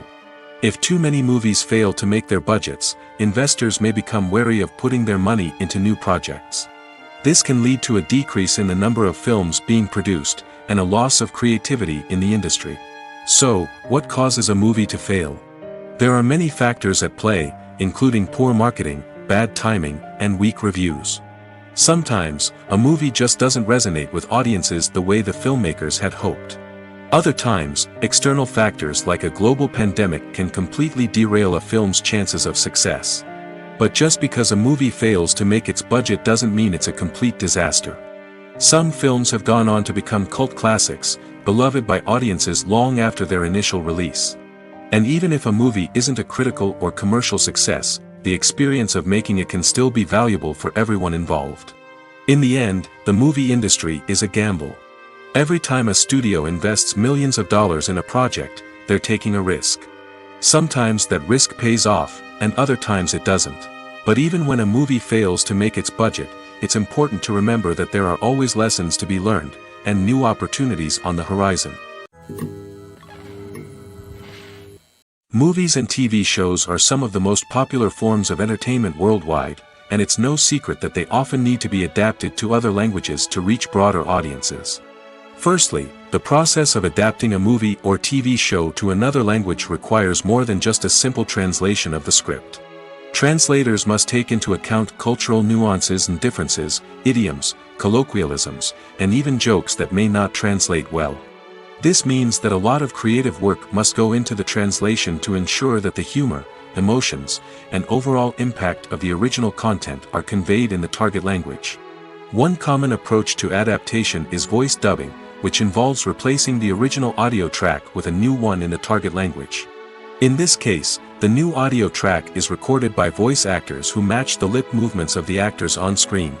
S2: If too many movies fail to make their budgets, investors may become wary of putting their money into new projects. This can lead to a decrease in the number of films being produced, and a loss of creativity in the industry. So, what causes a movie to fail? There are many factors at play, including poor marketing, bad timing, and weak reviews. Sometimes, a movie just doesn't resonate with audiences the way the filmmakers had hoped. Other times, external factors like a global pandemic can completely derail a film's chances of success. But just because a movie fails to make its budget doesn't mean it's a complete disaster. Some films have gone on to become cult classics, beloved by audiences long after their initial release. And even if a movie isn't a critical or commercial success, the experience of making it can still be valuable for everyone involved. In the end, the movie industry is a gamble. Every time a studio invests millions of dollars in a project, they're taking a risk. Sometimes that risk pays off, and other times it doesn't. But even when a movie fails to make its budget, it's important to remember that there are always lessons to be learned, and new opportunities on the horizon. Movies and TV shows are some of the most popular forms of entertainment worldwide, and it's no secret that they often need to be adapted to other languages to reach broader audiences. Firstly, the process of adapting a movie or TV show to another language requires more than just a simple translation of the script. Translators must take into account cultural nuances and differences, idioms, colloquialisms, and even jokes that may not translate well. This means that a lot of creative work must go into the translation to ensure that the humor, emotions, and overall impact of the original content are conveyed in the target language. One common approach to adaptation is voice dubbing, which involves replacing the original audio track with a new one in the target language. In this case, the new audio track is recorded by voice actors who match the lip movements of the actors on screen.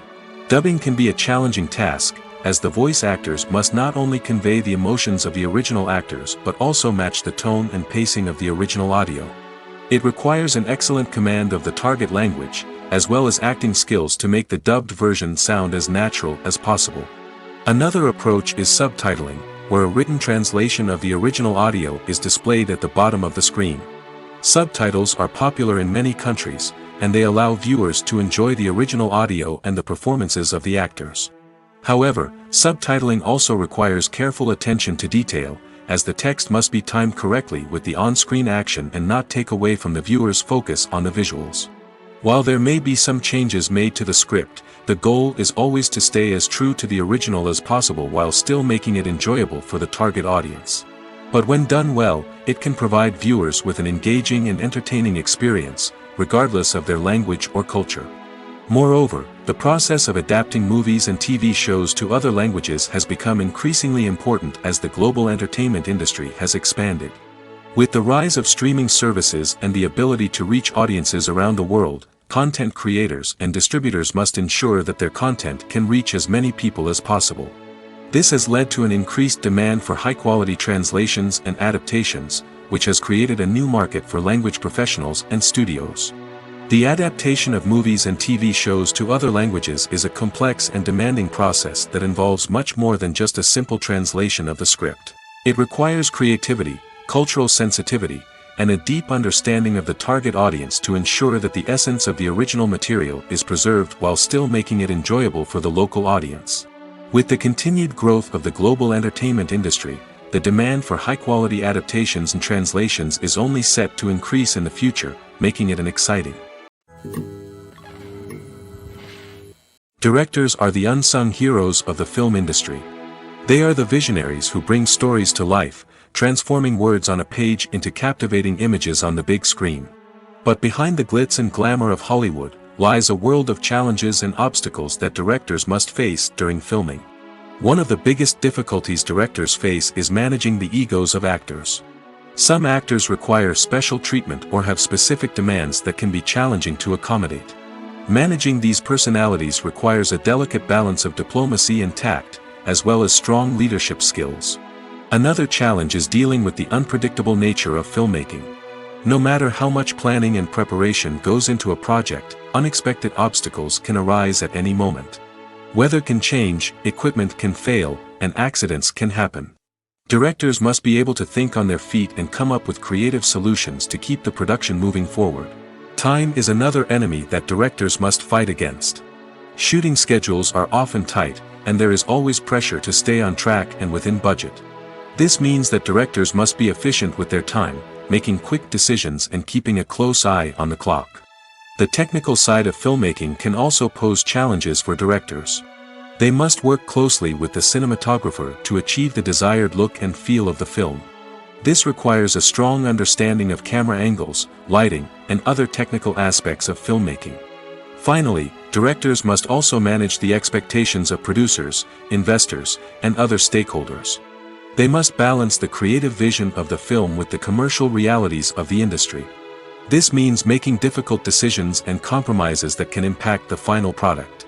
S2: Dubbing can be a challenging task, as the voice actors must not only convey the emotions of the original actors but also match the tone and pacing of the original audio. It requires an excellent command of the target language, as well as acting skills to make the dubbed version sound as natural as possible. Another approach is subtitling, where a written translation of the original audio is displayed at the bottom of the screen. Subtitles are popular in many countries, and they allow viewers to enjoy the original audio and the performances of the actors. However, subtitling also requires careful attention to detail, as the text must be timed correctly with the on-screen action and not take away from the viewer's focus on the visuals. While there may be some changes made to the script, the goal is always to stay as true to the original as possible while still making it enjoyable for the target audience. But when done well, it can provide viewers with an engaging and entertaining experience, regardless of their language or culture. Moreover, the process of adapting movies and TV shows to other languages has become increasingly important as the global entertainment industry has expanded. With the rise of streaming services and the ability to reach audiences around the world, content creators and distributors must ensure that their content can reach as many people as possible. This has led to an increased demand for high-quality translations and adaptations, which has created a new market for language professionals and studios. The adaptation of movies and TV shows to other languages is a complex and demanding process that involves much more than just a simple translation of the script. It requires creativity, cultural sensitivity, and a deep understanding of the target audience to ensure that the essence of the original material is preserved while still making it enjoyable for the local audience. With the continued growth of the global entertainment industry, the demand for high-quality adaptations and translations is only set to increase in the future, making it an exciting. Directors are the unsung heroes of the film industry. They are the visionaries who bring stories to life, transforming words on a page into captivating images on the big screen. But behind the glitz and glamour of Hollywood, lies a world of challenges and obstacles that directors must face during filming. One of the biggest difficulties directors face is managing the egos of actors. Some actors require special treatment or have specific demands that can be challenging to accommodate. Managing these personalities requires a delicate balance of diplomacy and tact, as well as strong leadership skills. Another challenge is dealing with the unpredictable nature of filmmaking. No matter how much planning and preparation goes into a project, unexpected obstacles can arise at any moment. Weather can change, equipment can fail, and accidents can happen. Directors must be able to think on their feet and come up with creative solutions to keep the production moving forward. Time is another enemy that directors must fight against. Shooting schedules are often tight, and there is always pressure to stay on track and within budget. This means that directors must be efficient with their time, making quick decisions and keeping a close eye on the clock. The technical side of filmmaking can also pose challenges for directors. They must work closely with the cinematographer to achieve the desired look and feel of the film. This requires a strong understanding of camera angles, lighting, and other technical aspects of filmmaking. Finally, directors must also manage the expectations of producers, investors, and other stakeholders. They must balance the creative vision of the film with the commercial realities of the industry. This means making difficult decisions and compromises that can impact the final product.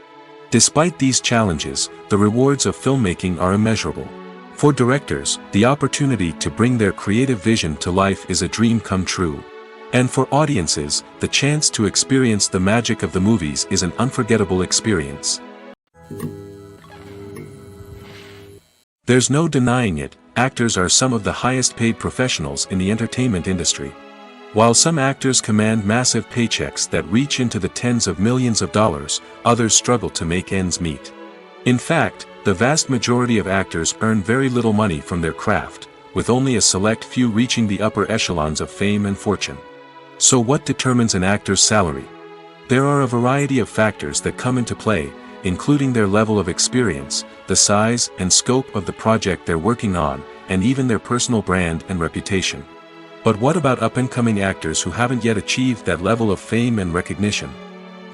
S2: Despite these challenges, the rewards of filmmaking are immeasurable. For directors, the opportunity to bring their creative vision to life is a dream come true. And for audiences, the chance to experience the magic of the movies is an unforgettable experience. There's no denying it, actors are some of the highest paid professionals in the entertainment industry. While some actors command massive paychecks that reach into the tens of millions of dollars, others struggle to make ends meet. In fact, the vast majority of actors earn very little money from their craft, with only a select few reaching the upper echelons of fame and fortune. So what determines an actor's salary? There are a variety of factors that come into play, including their level of experience, the size and scope of the project they're working on, and even their personal brand and reputation. But what about up-and-coming actors who haven't yet achieved that level of fame and recognition?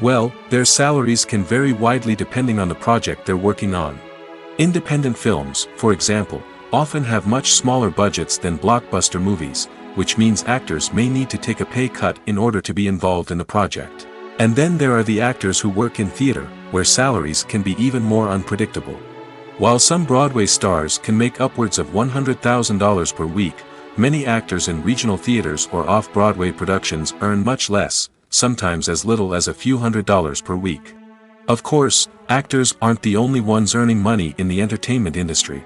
S2: Well, their salaries can vary widely depending on the project they're working on. Independent films, for example, often have much smaller budgets than blockbuster movies, which means actors may need to take a pay cut in order to be involved in the project. And then there are the actors who work in theater, where salaries can be even more unpredictable. While some Broadway stars can make upwards of $100,000 per week, many actors in regional theaters or off-Broadway productions earn much less, sometimes as little as a few $100s per week. Of course, actors aren't the only ones earning money in the entertainment industry.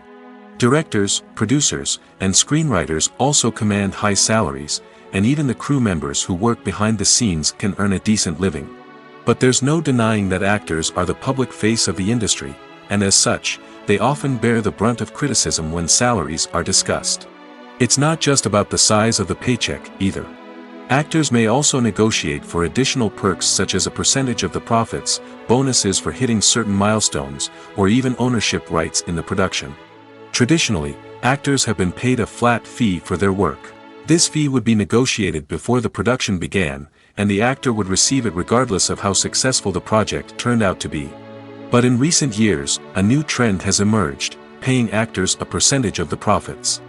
S2: Directors, producers, and screenwriters also command high salaries, and even the crew members who work behind the scenes can earn a decent living. But there's no denying that actors are the public face of the industry, and as such, they often bear the brunt of criticism when salaries are discussed. It's not just about the size of the paycheck, either. Actors may also negotiate for additional perks such as a percentage of the profits, bonuses for hitting certain milestones, or even ownership rights in the production. Traditionally, actors have been paid a flat fee for their work. This fee would be negotiated before the production began, and the actor would receive it regardless of how successful the project turned out to be. But in recent years, a new trend has emerged, paying actors a percentage of the profits.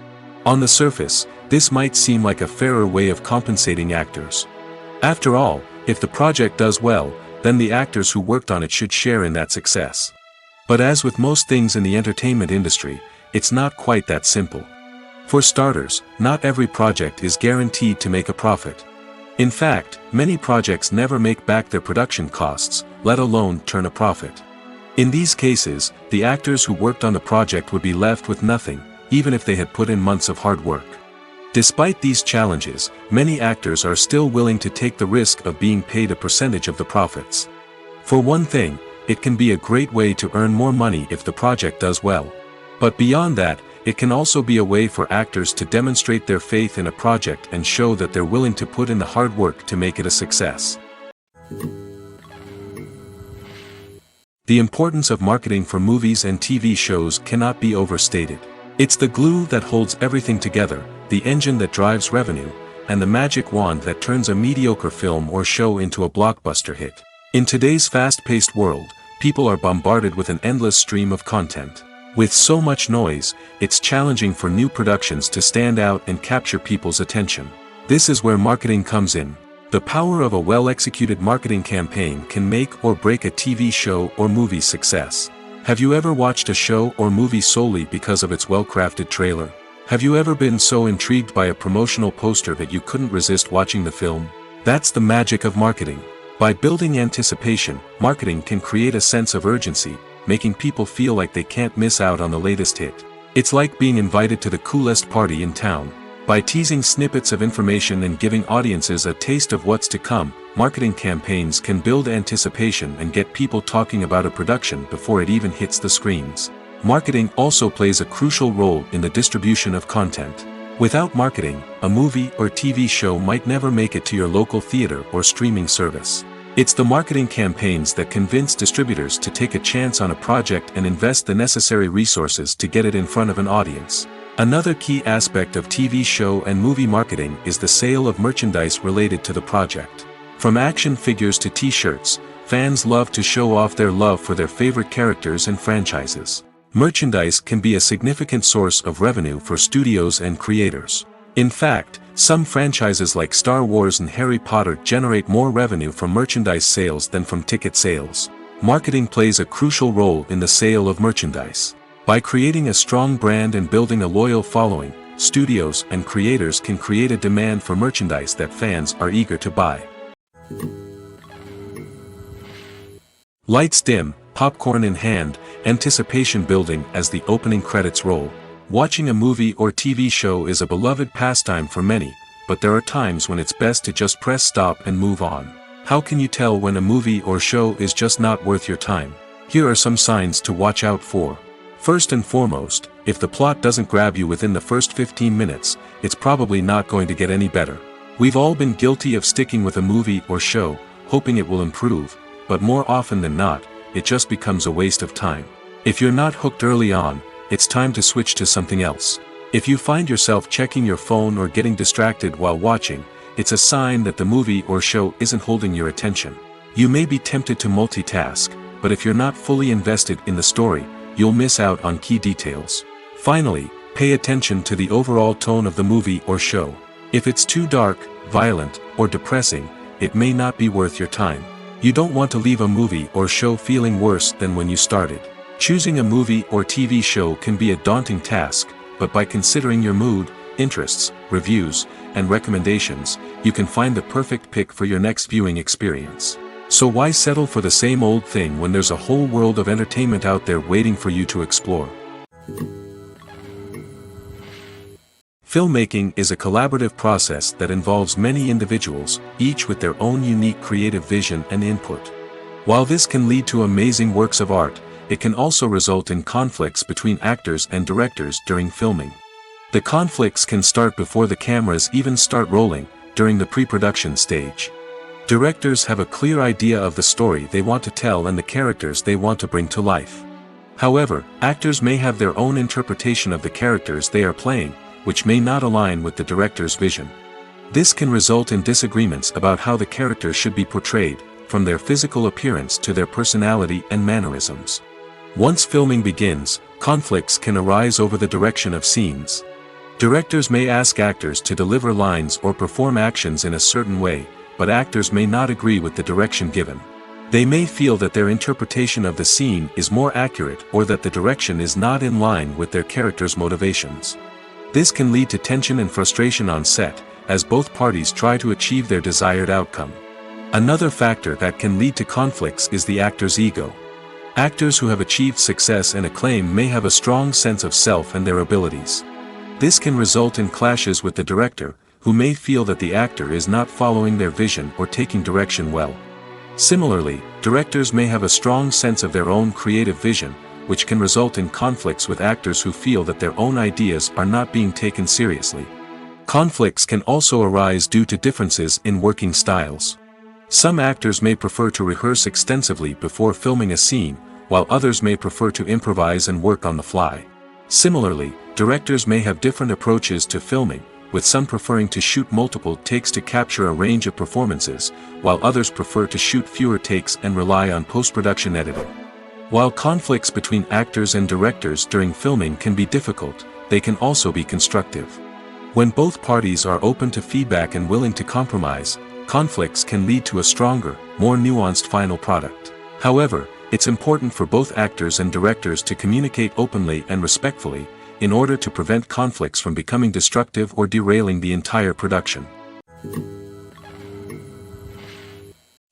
S2: On the surface, this might seem like a fairer way of compensating actors. After all, if the project does well, then the actors who worked on it should share in that success. But as with most things in the entertainment industry, it's not quite that simple. For starters, not every project is guaranteed to make a profit. In fact, many projects never make back their production costs, let alone turn a profit. In these cases, the actors who worked on the project would be left with nothing, even if they had put in months of hard work. Despite these challenges, many actors are still willing to take the risk of being paid a percentage of the profits. For one thing, it can be a great way to earn more money if the project does well. But beyond that, it can also be a way for actors to demonstrate their faith in a project and show that they're willing to put in the hard work to make it a success. The importance of marketing for movies and TV shows cannot be overstated. It's the glue that holds everything together, the engine that drives revenue, and the magic wand that turns a mediocre film or show into a blockbuster hit. In today's fast-paced world, people are bombarded with an endless stream of content. With so much noise, it's challenging for new productions to stand out and capture people's attention. This is where marketing comes in. The power of a well-executed marketing campaign can make or break a TV show or movie's success. Have you ever watched a show or movie solely because of its well-crafted trailer? Have you ever been so intrigued by a promotional poster that you couldn't resist watching the film? That's the magic of marketing. By building anticipation, marketing can create a sense of urgency, making people feel like they can't miss out on the latest hit. It's like being invited to the coolest party in town. By teasing snippets of information and giving audiences a taste of what's to come, marketing campaigns can build anticipation and get people talking about a production before it even hits the screens. Marketing also plays a crucial role in the distribution of content. Without marketing, a movie or TV show might never make it to your local theater or streaming service. It's the marketing campaigns that convince distributors to take a chance on a project and invest the necessary resources to get it in front of an audience. Another key aspect of TV show and movie marketing is the sale of merchandise related to the project. From action figures to t-shirts, fans love to show off their love for their favorite characters and franchises. Merchandise can be a significant source of revenue for studios and creators. In fact, some franchises like Star Wars and Harry Potter generate more revenue from merchandise sales than from ticket sales. Marketing plays a crucial role in the sale of merchandise. By creating a strong brand and building a loyal following, studios and creators can create a demand for merchandise that fans are eager to buy. Lights dim, popcorn in hand, anticipation building as the opening credits roll. Watching a movie or TV show is a beloved pastime for many, but there are times when it's best to just press stop and move on. How can you tell when a movie or show is just not worth your time? Here are some signs to watch out for. First and foremost, if the plot doesn't grab you within the first 15 minutes, it's probably not going to get any better. We've all been guilty of sticking with a movie or show, hoping it will improve, but more often than not, it just becomes a waste of time. If you're not hooked early on, it's time to switch to something else. If you find yourself checking your phone or getting distracted while watching, it's a sign that the movie or show isn't holding your attention. You may be tempted to multitask, but if you're not fully invested in the story, you'll miss out on key details. Finally, pay attention to the overall tone of the movie or show. If it's too dark, violent, or depressing, it may not be worth your time. You don't want to leave a movie or show feeling worse than when you started. Choosing a movie or TV show can be a daunting task, but by considering your mood, interests, reviews, and recommendations, you can find the perfect pick for your next viewing experience. So why settle for the same old thing when there's a whole world of entertainment out there waiting for you to explore? Filmmaking is a collaborative process that involves many individuals, each with their own unique creative vision and input. While this can lead to amazing works of art, it can also result in conflicts between actors and directors during filming. The conflicts can start before the cameras even start rolling, during the pre-production stage. Directors have a clear idea of the story they want to tell and the characters they want to bring to life. However, actors may have their own interpretation of the characters they are playing, which may not align with the director's vision. This can result in disagreements about how the character should be portrayed, from their physical appearance to their personality and mannerisms. Once filming begins, conflicts can arise over the direction of scenes. Directors may ask actors to deliver lines or perform actions in a certain way, but actors may not agree with the direction given. They may feel that their interpretation of the scene is more accurate or that the direction is not in line with their character's motivations. This can lead to tension and frustration on set, as both parties try to achieve their desired outcome. Another factor that can lead to conflicts is the actor's ego. Actors who have achieved success and acclaim may have a strong sense of self and their abilities. This can result in clashes with the director, who may feel that the actor is not following their vision or taking direction well. Similarly, directors may have a strong sense of their own creative vision, which can result in conflicts with actors who feel that their own ideas are not being taken seriously. Conflicts can also arise due to differences in working styles. Some actors may prefer to rehearse extensively before filming a scene, while others may prefer to improvise and work on the fly. Similarly, directors may have different approaches to filming, with some preferring to shoot multiple takes to capture a range of performances, while others prefer to shoot fewer takes and rely on post-production editing. While conflicts between actors and directors during filming can be difficult, they can also be constructive. When both parties are open to feedback and willing to compromise, conflicts can lead to a stronger, more nuanced final product. However, it's important for both actors and directors to communicate openly and respectfully, in order to prevent conflicts from becoming destructive or derailing the entire production.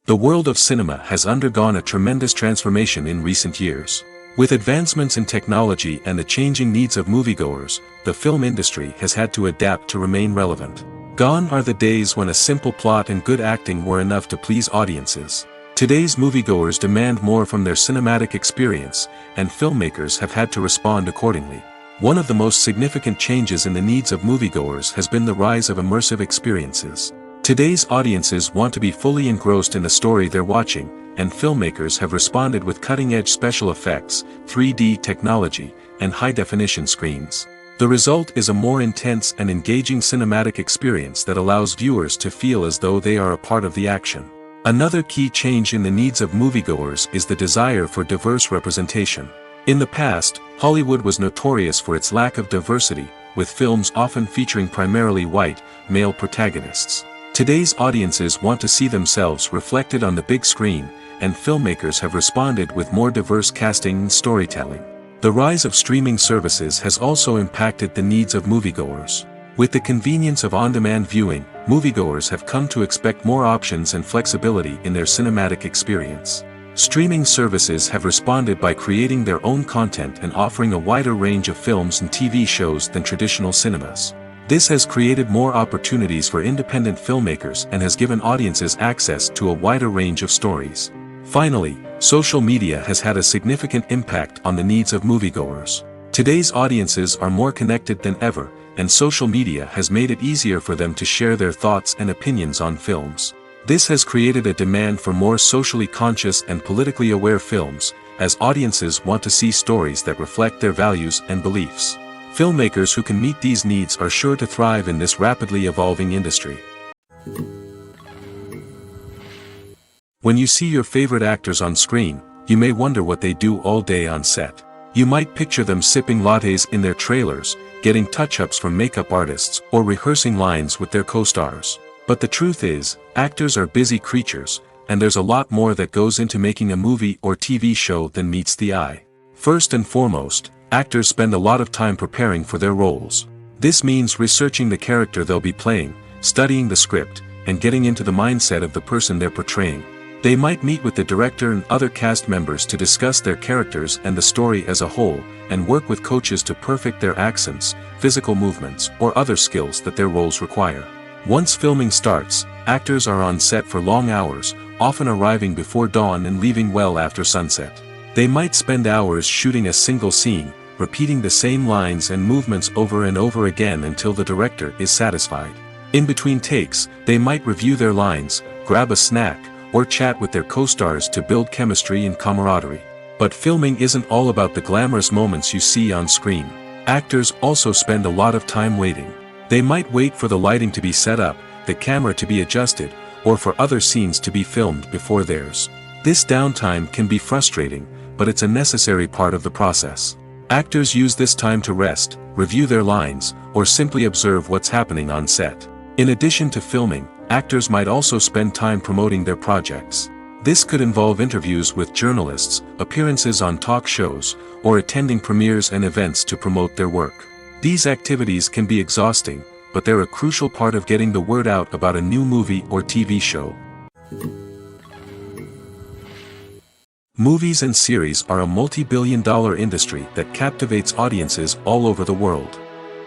S2: The world of cinema has undergone a tremendous transformation in recent years. With advancements in technology and the changing needs of moviegoers, the film industry has had to adapt to remain relevant. Gone are the days when a simple plot and good acting were enough to please audiences. Today's moviegoers demand more from their cinematic experience, and filmmakers have had to respond accordingly. One of the most significant changes in the needs of moviegoers has been the rise of immersive experiences. Today's audiences want to be fully engrossed in the story they're watching, and filmmakers have responded with cutting-edge special effects, 3D technology, and high-definition screens. The result is a more intense and engaging cinematic experience that allows viewers to feel as though they are a part of the action. Another key change in the needs of moviegoers is the desire for diverse representation. In the past, Hollywood was notorious for its lack of diversity, with films often featuring primarily white, male protagonists. Today's audiences want to see themselves reflected on the big screen, and filmmakers have responded with more diverse casting and storytelling. The rise of streaming services has also impacted the needs of moviegoers. With the convenience of on-demand viewing, moviegoers have come to expect more options and flexibility in their cinematic experience. Streaming services have responded by creating their own content and offering a wider range of films and TV shows than traditional cinemas. This has created more opportunities for independent filmmakers and has given audiences access to a wider range of stories. Finally, social media has had a significant impact on the needs of moviegoers. Today's audiences are more connected than ever, and social media has made it easier for them to share their thoughts and opinions on films. This has created a demand for more socially conscious and politically aware films, as audiences want to see stories that reflect their values and beliefs. Filmmakers who can meet these needs are sure to thrive in this rapidly evolving industry. When you see your favorite actors on screen, you may wonder what they do all day on set. You might picture them sipping lattes in their trailers, getting touch-ups from makeup artists, or rehearsing lines with their co-stars. But the truth is, actors are busy creatures, and there's a lot more that goes into making a movie or TV show than meets the eye. First and foremost, actors spend a lot of time preparing for their roles. This means researching the character they'll be playing, studying the script, and getting into the mindset of the person they're portraying. They might meet with the director and other cast members to discuss their characters and the story as a whole, and work with coaches to perfect their accents, physical movements, or other skills that their roles require. Once filming starts, actors are on set for long hours, often arriving before dawn and leaving well after sunset. They might spend hours shooting a single scene, repeating the same lines and movements over and over again until the director is satisfied. In between takes, they might review their lines, grab a snack, or chat with their co-stars to build chemistry and camaraderie. But filming isn't all about the glamorous moments you see on screen. Actors also spend a lot of time waiting. They might wait for the lighting to be set up, the camera to be adjusted, or for other scenes to be filmed before theirs. This downtime can be frustrating, but it's a necessary part of the process. Actors use this time to rest, review their lines, or simply observe what's happening on set. In addition to filming, actors might also spend time promoting their projects. This could involve interviews with journalists, appearances on talk shows, or attending premieres and events to promote their work. These activities can be exhausting, but they're a crucial part of getting the word out about a new movie or TV show. Movies and series are a multi-billion-dollar industry that captivates audiences all over the world.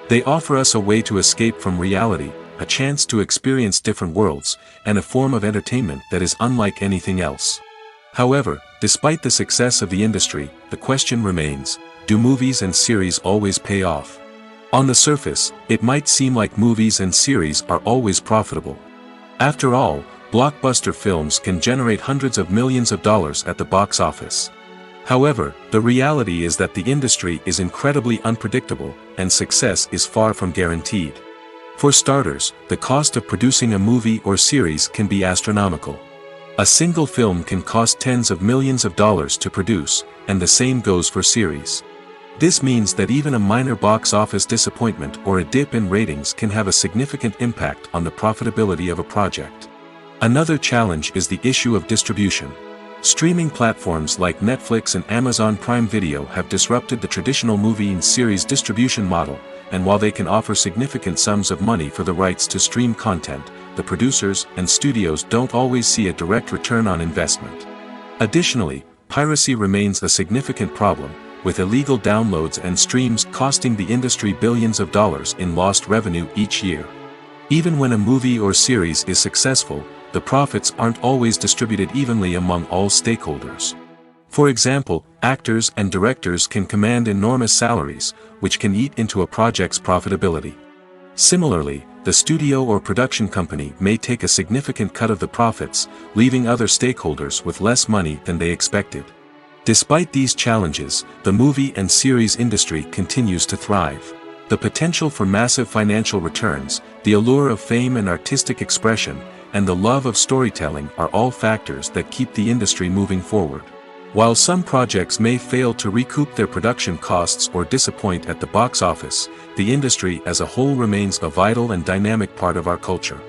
S2: They offer us a way to escape from reality, a chance to experience different worlds, and a form of entertainment that is unlike anything else. However, despite the success of the industry, the question remains, do movies and series always pay off? On the surface, it might seem like movies and series are always profitable. After all, blockbuster films can generate hundreds of millions of dollars at the box office. However, the reality is that the industry is incredibly unpredictable, and success is far from guaranteed. For starters, the cost of producing a movie or series can be astronomical. A single film can cost tens of millions of dollars to produce, and the same goes for series. This means that even a minor box office disappointment or a dip in ratings can have a significant impact on the profitability of a project. Another challenge is the issue of distribution. Streaming platforms like Netflix and Amazon Prime Video have disrupted the traditional movie and series distribution model, and while they can offer significant sums of money for the rights to stream content, the producers and studios don't always see a direct return on investment. Additionally, piracy remains a significant problem, with illegal downloads and streams costing the industry billions of dollars in lost revenue each year. Even when a movie or series is successful, the profits aren't always distributed evenly among all stakeholders. For example, actors and directors can command enormous salaries, which can eat into a project's profitability. Similarly, the studio or production company may take a significant cut of the profits, leaving other stakeholders with less money than they expected. Despite these challenges, the movie and series industry continues to thrive. The potential for massive financial returns, the allure of fame and artistic expression, and the love of storytelling are all factors that keep the industry moving forward. While some projects may fail to recoup their production costs or disappoint at the box office, the industry as a whole remains a vital and dynamic part of our culture.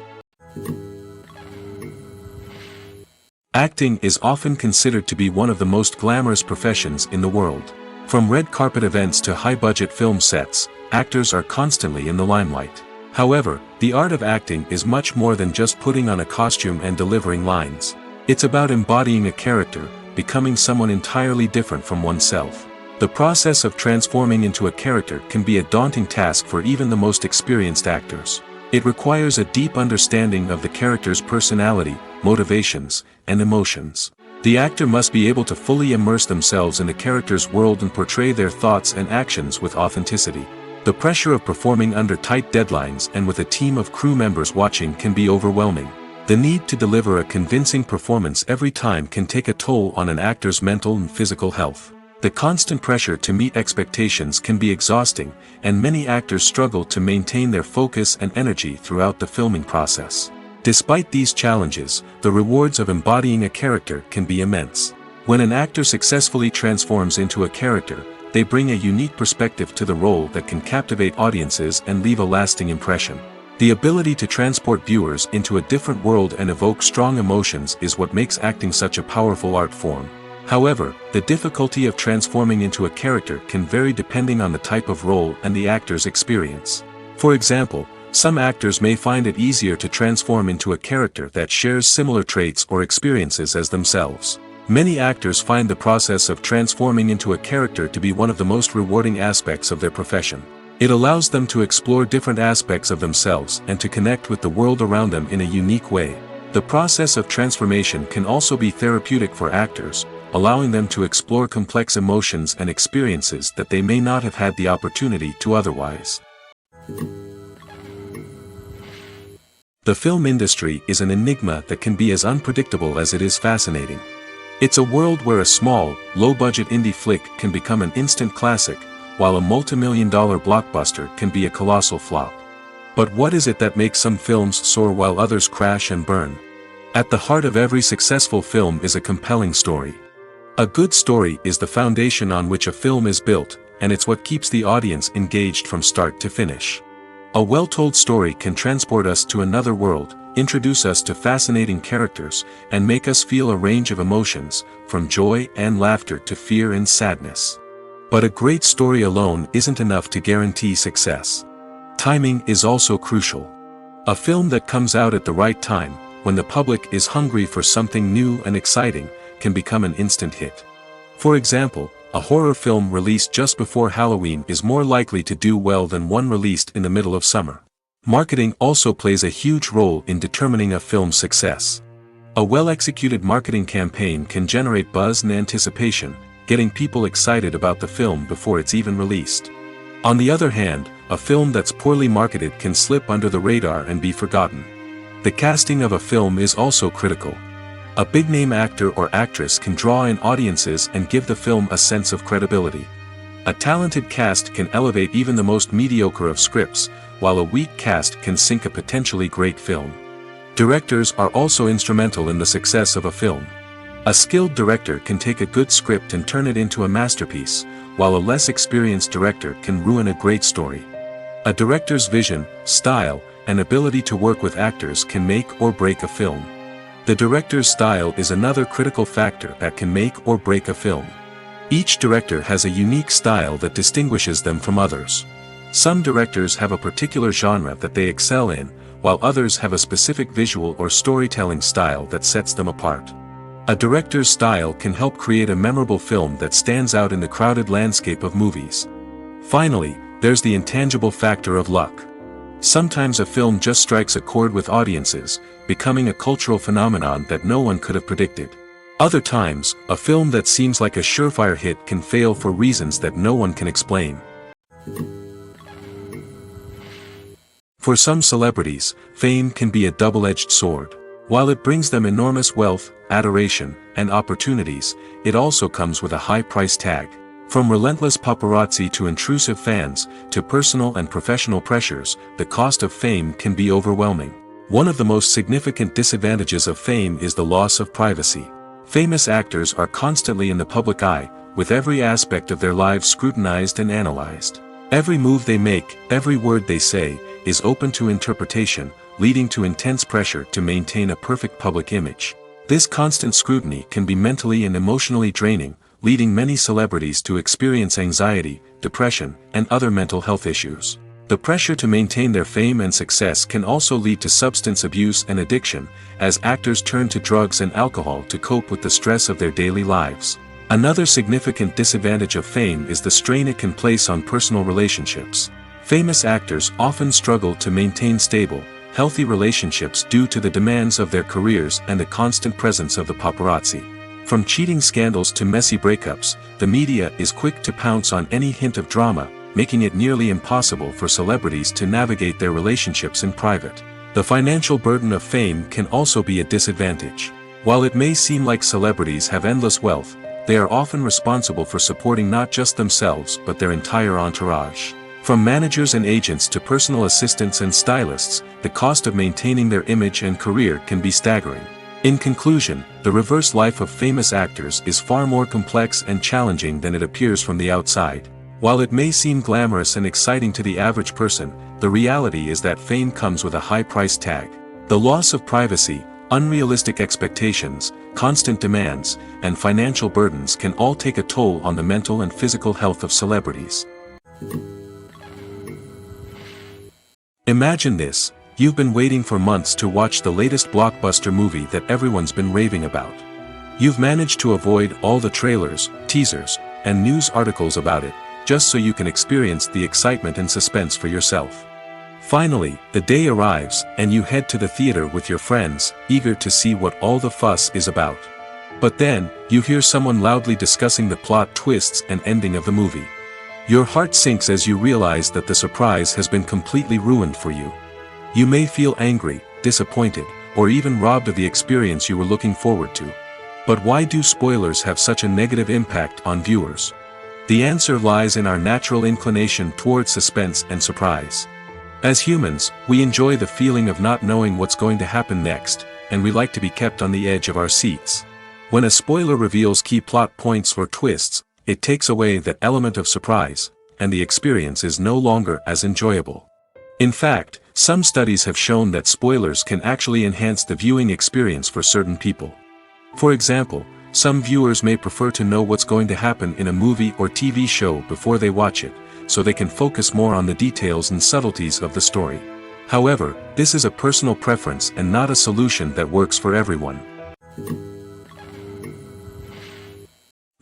S2: Acting is often considered to be one of the most glamorous professions in the world. From red carpet events to high-budget film sets, actors are constantly in the limelight. However, the art of acting is much more than just putting on a costume and delivering lines. It's about embodying a character, becoming someone entirely different from oneself. The process of transforming into a character can be a daunting task for even the most experienced actors. It requires a deep understanding of the character's personality, motivations, and emotions. The actor must be able to fully immerse themselves in the character's world and portray their thoughts and actions with authenticity. The pressure of performing under tight deadlines and with a team of crew members watching can be overwhelming. The need to deliver a convincing performance every time can take a toll on an actor's mental and physical health. The constant pressure to meet expectations can be exhausting, and many actors struggle to maintain their focus and energy throughout the filming process. Despite these challenges, the rewards of embodying a character can be immense. When an actor successfully transforms into a character, they bring a unique perspective to the role that can captivate audiences and leave a lasting impression. The ability to transport viewers into a different world and evoke strong emotions is what makes acting such a powerful art form. However, the difficulty of transforming into a character can vary depending on the type of role and the actor's experience. For example, some actors may find it easier to transform into a character that shares similar traits or experiences as themselves. Many actors find the process of transforming into a character to be one of the most rewarding aspects of their profession. It allows them to explore different aspects of themselves and to connect with the world around them in a unique way. The process of transformation can also be therapeutic for actors, allowing them to explore complex emotions and experiences that they may not have had the opportunity to otherwise. The film industry is an enigma that can be as unpredictable as it is fascinating. It's a world where a small, low-budget indie flick can become an instant classic, while a multi-million-dollar blockbuster can be a colossal flop. But what is it that makes some films soar while others crash and burn? At the heart of every successful film is a compelling story. A good story is the foundation on which a film is built, and it's what keeps the audience engaged from start to finish. A well-told story can transport us to another world, introduce us to fascinating characters, and make us feel a range of emotions, from joy and laughter to fear and sadness. But a great story alone isn't enough to guarantee success. Timing is also crucial. A film that comes out at the right time, when the public is hungry for something new and exciting, can become an instant hit. For example, a horror film released just before Halloween is more likely to do well than one released in the middle of summer. Marketing also plays a huge role in determining a film's success. A well-executed marketing campaign can generate buzz and anticipation, getting people excited about the film before it's even released. On the other hand, a film that's poorly marketed can slip under the radar and be forgotten. The casting of a film is also critical. A big-name actor or actress can draw in audiences and give the film a sense of credibility. A talented cast can elevate even the most mediocre of scripts, while a weak cast can sink a potentially great film. Directors are also instrumental in the success of a film. A skilled director can take a good script and turn it into a masterpiece, while a less experienced director can ruin a great story. A director's vision, style, and ability to work with actors can make or break a film. The director's style is another critical factor that can make or break a film. Each director has a unique style that distinguishes them from others. Some directors have a particular genre that they excel in, while others have a specific visual or storytelling style that sets them apart. A director's style can help create a memorable film that stands out in the crowded landscape of movies. Finally, there's the intangible factor of luck. Sometimes a film just strikes a chord with audiences, becoming a cultural phenomenon that no one could have predicted. Other times, a film that seems like a surefire hit can fail for reasons that no one can explain. For some celebrities, fame can be a double-edged sword. While it brings them enormous wealth, adoration, and opportunities, it also comes with a high price tag. From relentless paparazzi to intrusive fans, to personal and professional pressures, the cost of fame can be overwhelming. One of the most significant disadvantages of fame is the loss of privacy. Famous actors are constantly in the public eye, with every aspect of their lives scrutinized and analyzed. Every move they make, every word they say, is open to interpretation, leading to intense pressure to maintain a perfect public image. This constant scrutiny can be mentally and emotionally draining, leading many celebrities to experience anxiety, depression, and other mental health issues. The pressure to maintain their fame and success can also lead to substance abuse and addiction, as actors turn to drugs and alcohol to cope with the stress of their daily lives. Another significant disadvantage of fame is the strain it can place on personal relationships. Famous actors often struggle to maintain stable, healthy relationships due to the demands of their careers and the constant presence of the paparazzi. From cheating scandals to messy breakups, the media is quick to pounce on any hint of drama, making it nearly impossible for celebrities to navigate their relationships in private. The financial burden of fame can also be a disadvantage. While it may seem like celebrities have endless wealth, they are often responsible for supporting not just themselves but their entire entourage. From managers and agents to personal assistants and stylists, the cost of maintaining their image and career can be staggering. In conclusion, the reverse life of famous actors is far more complex and challenging than it appears from the outside. While it may seem glamorous and exciting to the average person, the reality is that fame comes with a high price tag. The loss of privacy, unrealistic expectations, constant demands, and financial burdens can all take a toll on the mental and physical health of celebrities. Imagine this. You've been waiting for months to watch the latest blockbuster movie that everyone's been raving about. You've managed to avoid all the trailers, teasers, and news articles about it, just so you can experience the excitement and suspense for yourself. Finally, the day arrives, and you head to the theater with your friends, eager to see what all the fuss is about. But then, you hear someone loudly discussing the plot twists and ending of the movie. Your heart sinks as you realize that the surprise has been completely ruined for you. You may feel angry, disappointed, or even robbed of the experience you were looking forward to. But why do spoilers have such a negative impact on viewers? The answer lies in our natural inclination towards suspense and surprise. As humans, we enjoy the feeling of not knowing what's going to happen next, and we like to be kept on the edge of our seats. When a spoiler reveals key plot points or twists, it takes away that element of surprise, and the experience is no longer as enjoyable. In fact, some studies have shown that spoilers can actually enhance the viewing experience for certain people. For example, some viewers may prefer to know what's going to happen in a movie or TV show before they watch it, so they can focus more on the details and subtleties of the story. However, this is a personal preference and not a solution that works for everyone.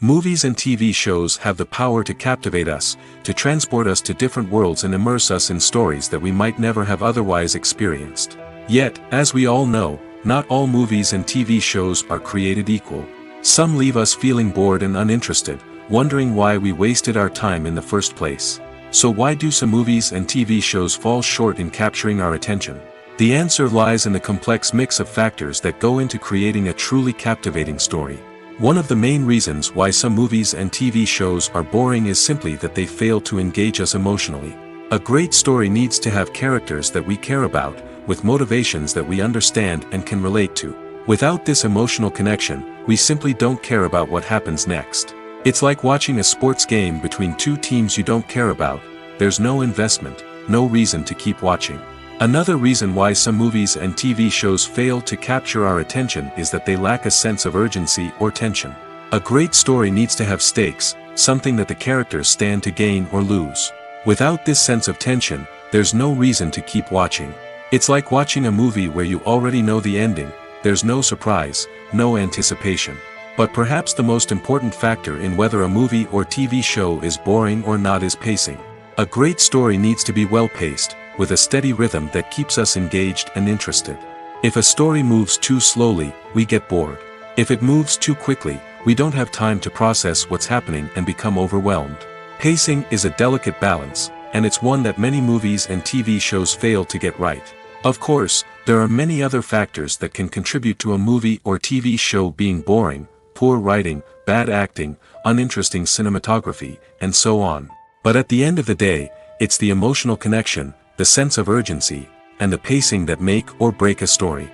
S2: Movies and TV shows have the power to captivate us, to transport us to different worlds and immerse us in stories that we might never have otherwise experienced. Yet, as we all know, not all movies and TV shows are created equal. Some leave us feeling bored and uninterested, wondering why we wasted our time in the first place. So why do some movies and TV shows fall short in capturing our attention? The answer lies in the complex mix of factors that go into creating a truly captivating story. One of the main reasons why some movies and TV shows are boring is simply that they fail to engage us emotionally. A great story needs to have characters that we care about, with motivations that we understand and can relate to. Without this emotional connection, we simply don't care about what happens next. It's like watching a sports game between two teams you don't care about. There's no investment, no reason to keep watching. Another reason why some movies and TV shows fail to capture our attention is that they lack a sense of urgency or tension. A great story needs to have stakes, something that the characters stand to gain or lose. Without this sense of tension, there's no reason to keep watching. It's like watching a movie where you already know the ending. There's no surprise, no anticipation. But perhaps the most important factor in whether a movie or TV show is boring or not is pacing. A great story needs to be well-paced, with a steady rhythm that keeps us engaged and interested. If a story moves too slowly, we get bored. If it moves too quickly, we don't have time to process what's happening and become overwhelmed. Pacing is a delicate balance, and it's one that many movies and TV shows fail to get right. Of course, there are many other factors that can contribute to a movie or TV show being boring: poor writing, bad acting, uninteresting cinematography, and so on. But at the end of the day, it's the emotional connection, the sense of urgency, and the pacing that make or break a story.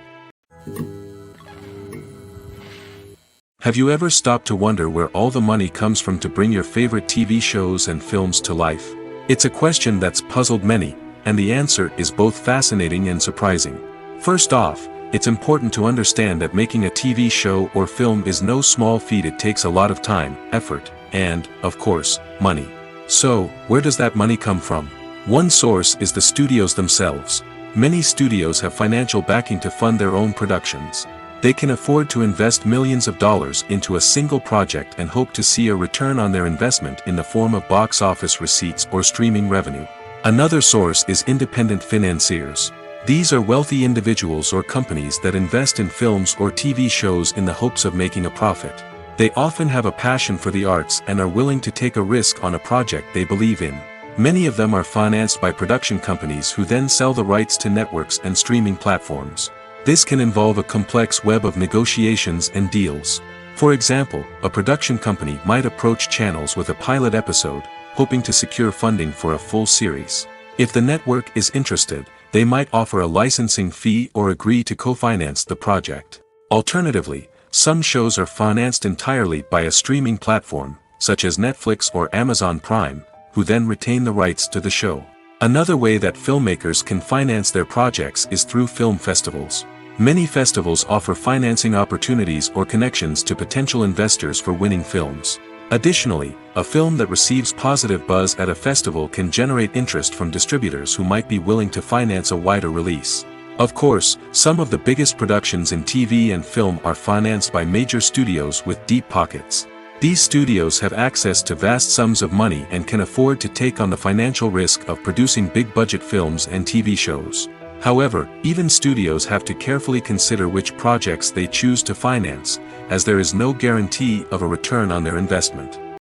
S2: Have you ever stopped to wonder where all the money comes from to bring your favorite TV shows and films to life? It's a question that's puzzled many, and the answer is both fascinating and surprising. First off, it's important to understand that making a TV show or film is no small feat. It takes a lot of time, effort, and, of course, money. So, where does that money come from? One source is the studios themselves. Many studios have financial backing to fund their own productions. They can afford to invest millions of dollars into a single project and hope to see a return on their investment in the form of box office receipts or streaming revenue. Another source is independent financiers. These are wealthy individuals or companies that invest in films or TV shows in the hopes of making a profit. They often have a passion for the arts and are willing to take a risk on a project they believe in. Many of them are financed by production companies who then sell the rights to networks and streaming platforms. This can involve a complex web of negotiations and deals. For example, a production company might approach channels with a pilot episode, hoping to secure funding for a full series. If the network is interested, they might offer a licensing fee or agree to co-finance the project. Alternatively, some shows are financed entirely by a streaming platform, such as Netflix or Amazon Prime, who then retain the rights to the show. Another way that filmmakers can finance their projects is through film festivals. Many festivals offer financing opportunities or connections to potential investors for winning films. Additionally, a film that receives positive buzz at a festival can generate interest from distributors who might be willing to finance a wider release. Of course, some of the biggest productions in TV and film are financed by major studios with deep pockets. These studios have access to vast sums of money and can afford to take on the financial risk of producing big-budget films and TV shows. However, even studios have to carefully consider which projects they choose to finance, as there is no guarantee of a return on their investment.